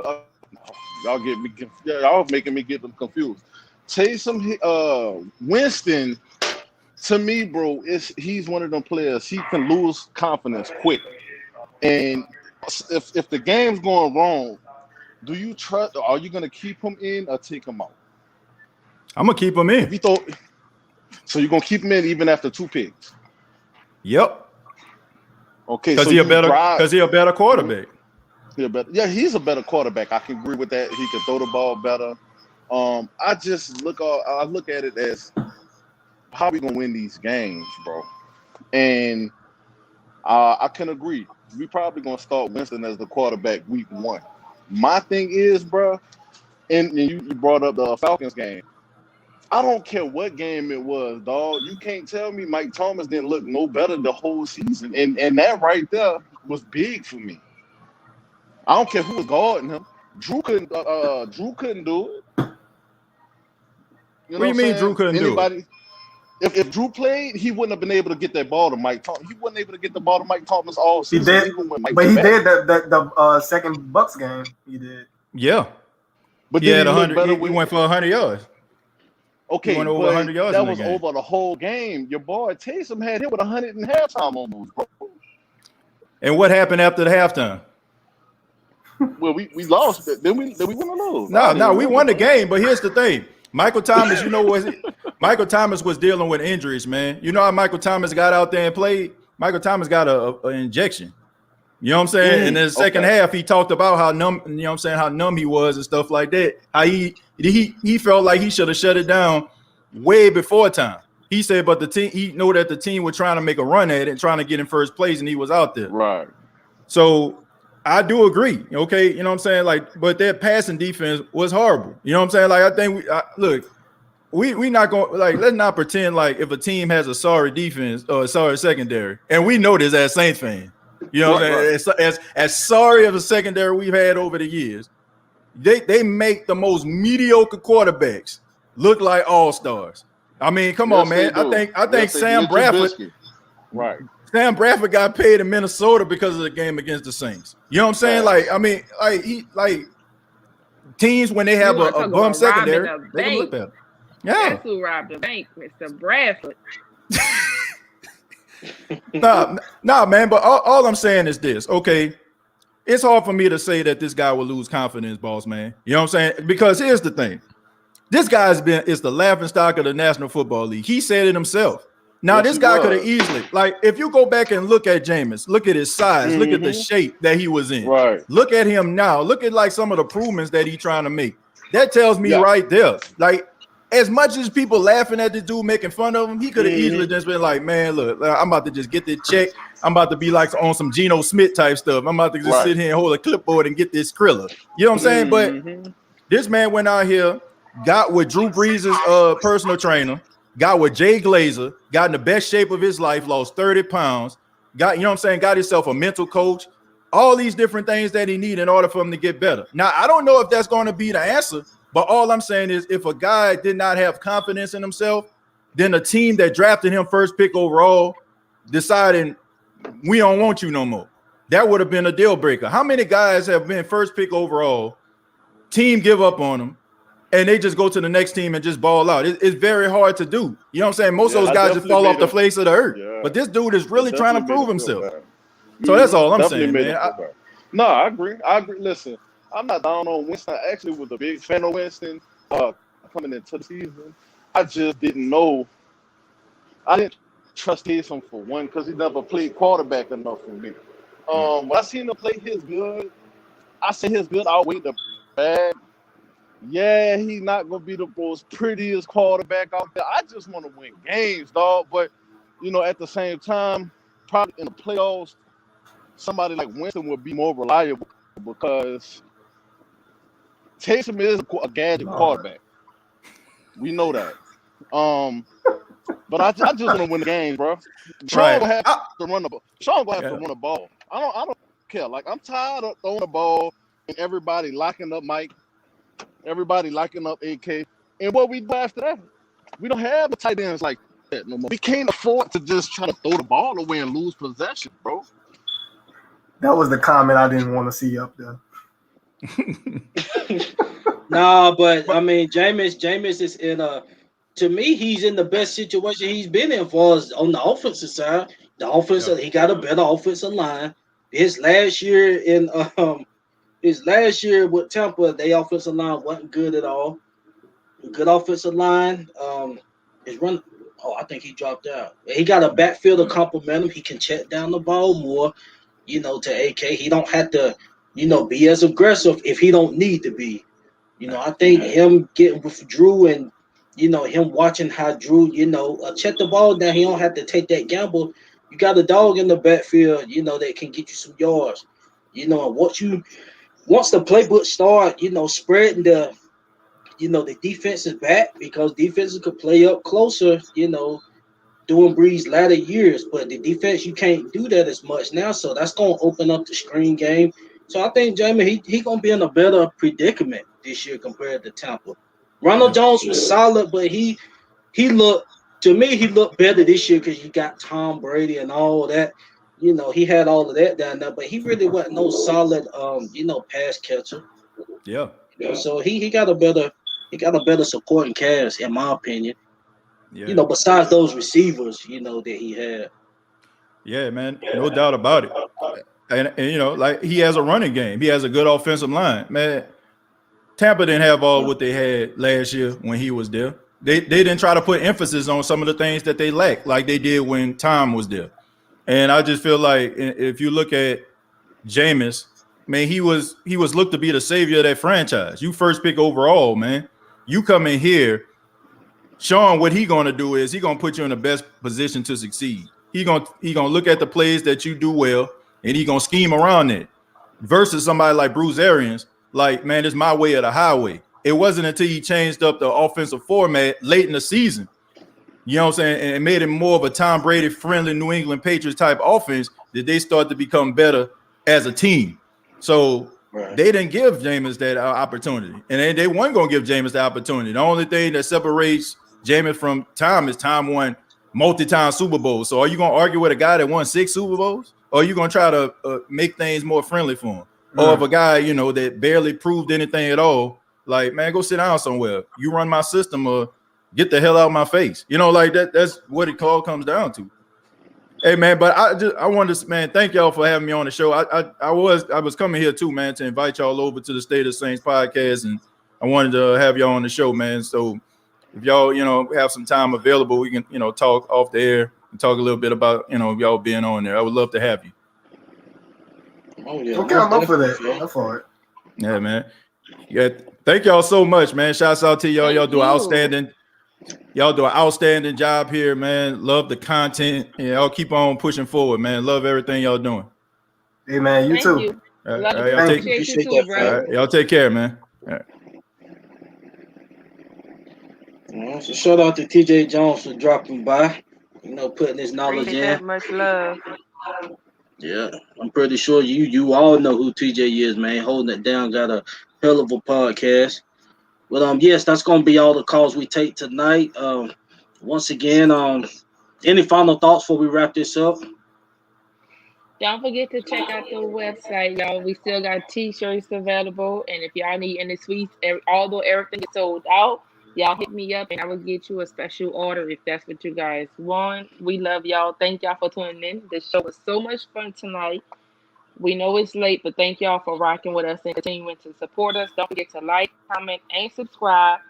y'all making me get them confused. Taysom, Winston, to me, bro, he's one of them players. He can lose confidence quick, and if the game's going wrong, do you trust? Are you gonna keep him in or take him out? I'm gonna keep him in. So you're gonna keep him in even after 2 picks? Yep. Okay, because he a better quarterback. He's a better quarterback. I can agree with that. He can throw the ball better. I look at it as how we gonna win these games, bro. And I can agree. We probably gonna start Winston as the quarterback week 1. My thing is, bro, and you brought up the Falcons game. I don't care what game it was, dog. You can't tell me Mike Thomas didn't look no better the whole season. And that right there was big for me. I don't care who was guarding him. Drew couldn't do it. What do you mean Drew couldn't do it? If Drew played, he wouldn't have been able to get that ball to Mike Thomas. He wasn't able to get the ball to Mike Thomas all season. He did, but he did the second Bucks game. He did. Yeah. But he had 100. He went for 100 yards. Okay, he went over 100 yards. That was over the whole game. Your boy Taysom had him with 100 in halftime almost, bro. And what happened after the halftime? Well, we lost. Then we won the lose. No, we won the game. But here's the thing. Michael Thomas, Michael Thomas was dealing with injuries, man. You know how Michael Thomas got out there and played? Michael Thomas got an injection. You know what I'm saying? And in the second half, he talked about how numb, you know what I'm saying, how numb he was and stuff like that. How he felt like he should have shut it down way before time. He said, but the team, he knew that the team was trying to make a run at it and trying to get in first place, and he was out there. Right. So I do agree. Okay, you know what I'm saying? Like, but their passing defense was horrible. You know what I'm saying? Like, I think we not going, like, let's not pretend like if a team has a sorry defense or a sorry secondary, and we know this as Saints fans. You know what I'm saying? As sorry of a secondary we've had over the years, they make the most mediocre quarterbacks look like all-stars. I mean, come on, man. I think Sam Bradford. Right. Sam Bradford got paid in Minnesota because of the game against the Saints. You know what I'm saying? Like, I mean, teams when they have a bum secondary, they can look better. Yeah. That's who robbed the bank, Mr. Bradford. Nah, man. But all I'm saying is this. Okay, it's hard for me to say that this guy will lose confidence, boss man. You know what I'm saying? Because here's the thing: this guy's is the laughingstock of the National Football League. He said it himself. Now, this guy could have easily, like, if you go back and look at Jameis, look at his size, look at the shape that he was in. Right. Look at him now. Look at like some of the improvements that he's trying to make. That tells me right there, like, as much as people laughing at this dude making fun of him, he could have easily just been like, man, look, I'm about to just get this check. I'm about to be like on some Geno Smith type stuff. I'm about to just sit here and hold a clipboard and get this Skrilla. You know what I'm saying? But this man went out here, got with Drew Brees' personal trainer, got with Jay Glazer, got in the best shape of his life, lost 30 pounds, got, you know what I'm saying, got himself a mental coach, all these different things that he need in order for him to get better. Now, I don't know if that's going to be the answer, but all I'm saying is if a guy did not have confidence in himself, then a team that drafted him first pick overall deciding we don't want you no more. that would have been a deal breaker. How many guys have been first pick overall, team give up on them, and they just go to the next team and just ball out? It's very hard to do. You know what I'm saying? Most of those guys just fall off the face of the earth. Yeah. But this dude is really trying to prove himself. So Mhm. that's all I'm Definitely saying, made man. him feel better. No, I agree. Listen, I'm not down on Winston. I actually was a big fan of Winston coming into the season. I just didn't know. I didn't trust him for one because he never played quarterback enough for me. When I seen him play his good, I say his good outweighed the bad. Yeah, he's not gonna be the most prettiest quarterback out there. I just want to win games, dog. But at the same time, probably in the playoffs, somebody like Winston would be more reliable because Taysom is a gadget quarterback. We know that. But I just want to win the game, bro. Sean gonna have to run the ball. Sean gonna have to run the ball. I don't care. Like, I'm tired of throwing the ball and everybody locking up Mike, everybody locking up AK. And what we do after that? We don't have the tight ends like that no more. We can't afford to just try to throw the ball away and lose possession, bro. That was the comment I didn't want to see up there. Nah, but I mean, Jameis is in a. To me, he's in the best situation he's been in for us on the offensive side. The offensive, he got a better offensive line. His last year with Tampa, their offensive line wasn't good at all. Good offensive line. His run. Oh, I think he dropped out. He got a backfield to complement him. He can check down the ball more. To AK, he don't have to, be as aggressive if he don't need to be. I think him getting with Drew and, him watching how Drew, check the ball down. He don't have to take that gamble. You got a dog in the backfield, that can get you some yards. And once the playbook start, spreading the defense is back because defenses could play up closer, during Bree's latter years. But the defense, you can't do that as much now. So that's going to open up the screen game. So I think, Jamie, he going to be in a better predicament this year compared to Tampa. Ronald Jones was solid, but he looked better this year because you got Tom Brady and all that. He had all of that down there, but he really wasn't no solid, pass catcher. Yeah. So he got a better supporting cast, in my opinion. Yeah. Besides those receivers, that he had. Yeah, man, no doubt about it. And like he has a running game. He has a good offensive line. Man, Tampa didn't have all what they had last year when he was there. They didn't try to put emphasis on some of the things that they lacked, like they did when Tom was there. And I just feel like if you look at Jameis, man, he was looked to be the savior of that franchise. You first pick overall, man. You come in here, Sean, what he gonna do is he gonna put you in the best position to succeed. He gonna look at the plays that you do well, and he gonna scheme around it. Versus somebody like Bruce Arians, like, man, it's my way or the highway. It wasn't until he changed up the offensive format late in the season, you know what I'm saying, and made it more of a Tom Brady friendly New England Patriots type offense that they start to become better as a team. So they didn't give Jameis that opportunity, and they weren't gonna give Jameis the opportunity. The only thing that separates Jameis from Tom is Tom won multi-time Super Bowls. So are you gonna argue with a guy that won 6 Super Bowls, or are you gonna try to make things more friendly for him? Or if a guy that barely proved anything at all, like, man, go sit down somewhere. You run my system, or get the hell out of my face. Like that. That's what it all comes down to. Hey, man, but I wanted to, man, thank y'all for having me on the show. I was coming here too, man, to invite y'all over to the State of Saints podcast, and I wanted to have y'all on the show, man. So if y'all, have some time available, we can, talk off the air and talk a little bit about, y'all being on there. I would love to have you. Oh yeah, okay, I'm up for that. I'm for it. Yeah, man. Yeah, thank y'all so much, man. Shouts out to y'all. Y'all do an outstanding job here, man. Love the content. Y'all keep on pushing forward, man. Love everything y'all doing. Hey, man, you too. You. All Love right, it. Appreciate you too, bro. Y'all take care, man. All right. So shout out to TJ Jones for dropping by, putting his knowledge in. That much love. Yeah, I'm pretty sure you all know who TJ is, man. Holding it down, got a hell of a podcast. But yes, that's gonna be all the calls we take tonight. Once again, any final thoughts before we wrap this up? Don't forget to check out the website, y'all. We still got t-shirts available, and if y'all need any sweets, although everything is sold out, y'all hit me up and I will get you a special order if that's what you guys want. We love y'all. Thank y'all for tuning in. The show was so much fun tonight. We know it's late, but thank y'all for rocking with us and continuing to support us. Don't forget to like, comment, and subscribe.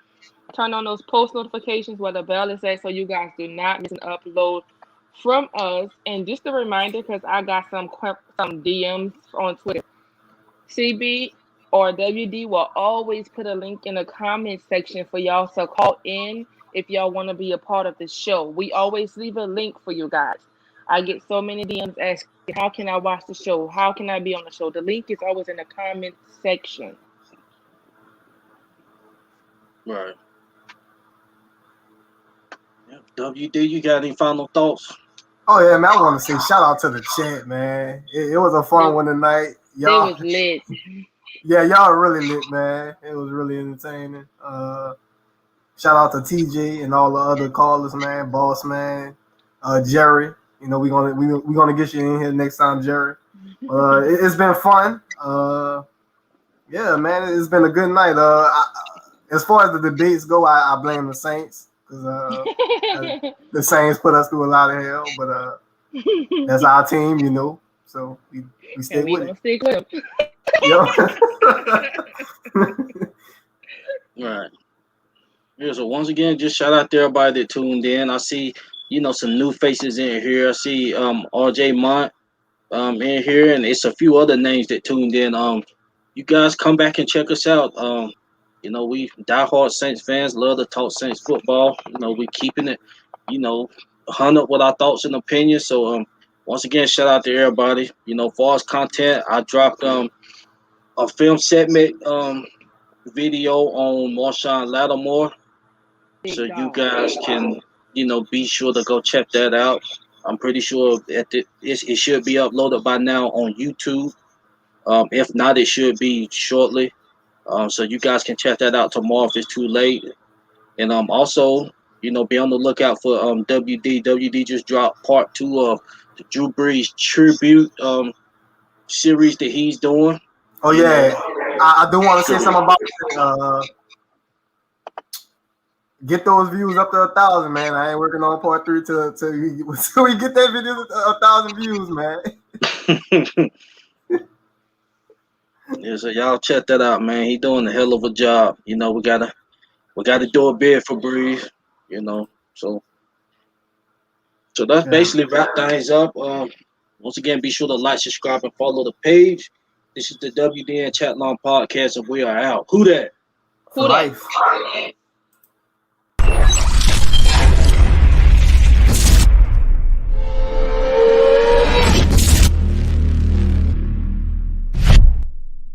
Turn on those post notifications where the bell is at so you guys do not miss an upload from us. And just a reminder, because I got some DMs on Twitter. CB or WD will always put a link in the comment section for y'all. So call in if y'all want to be a part of the show. We always leave a link for you guys. I get so many DMs asking, how can I watch the show? How can I be on the show? The link is always in the comment section. Right. Yep. WD, you got any final thoughts? Oh yeah, man. I want to say shout out to the chat, man. It was a fun one tonight. Y'all, it was lit. Yeah, y'all are really lit, man. It was really entertaining. Shout out to TJ and all the other callers, man. Boss man, Jerry. You know, we're gonna get you in here next time, Jerry. It's been fun. Yeah, man, it's been a good night. As far as the debates go, I blame the Saints because the Saints put us through a lot of hell, but that's our team, you know. So we stick with it. Stick with them. Right. Yeah, so once again, just shout out to everybody that tuned in. I see, some new faces in here. I see RJ Mont in here, and it's a few other names that tuned in. You guys come back and check us out. We diehard Saints fans, love to talk Saints football. We keeping it, 100 with our thoughts and opinions. So once again, shout out to everybody. For us content, I dropped a film segment video on Marshawn Lattimore. So you guys can, be sure to go check that out. I'm pretty sure it should be uploaded by now on YouTube. If not, it should be shortly. So you guys can check that out tomorrow if it's too late. And also, be on the lookout for WD. WD just dropped part 2 of the Drew Brees tribute series that he's doing. Oh yeah, I do want to say something about it. Get those views up to 1,000, man. I ain't working on part 3 till we get that video 1,000 views, man. Yeah, so y'all check that out, man. He doing a hell of a job. We gotta do a bid for Breeze. So that's basically wrap things up. Once again, be sure to like, subscribe, and follow the page. This is the WDN Chatline podcast, and we are out. Who that? For life.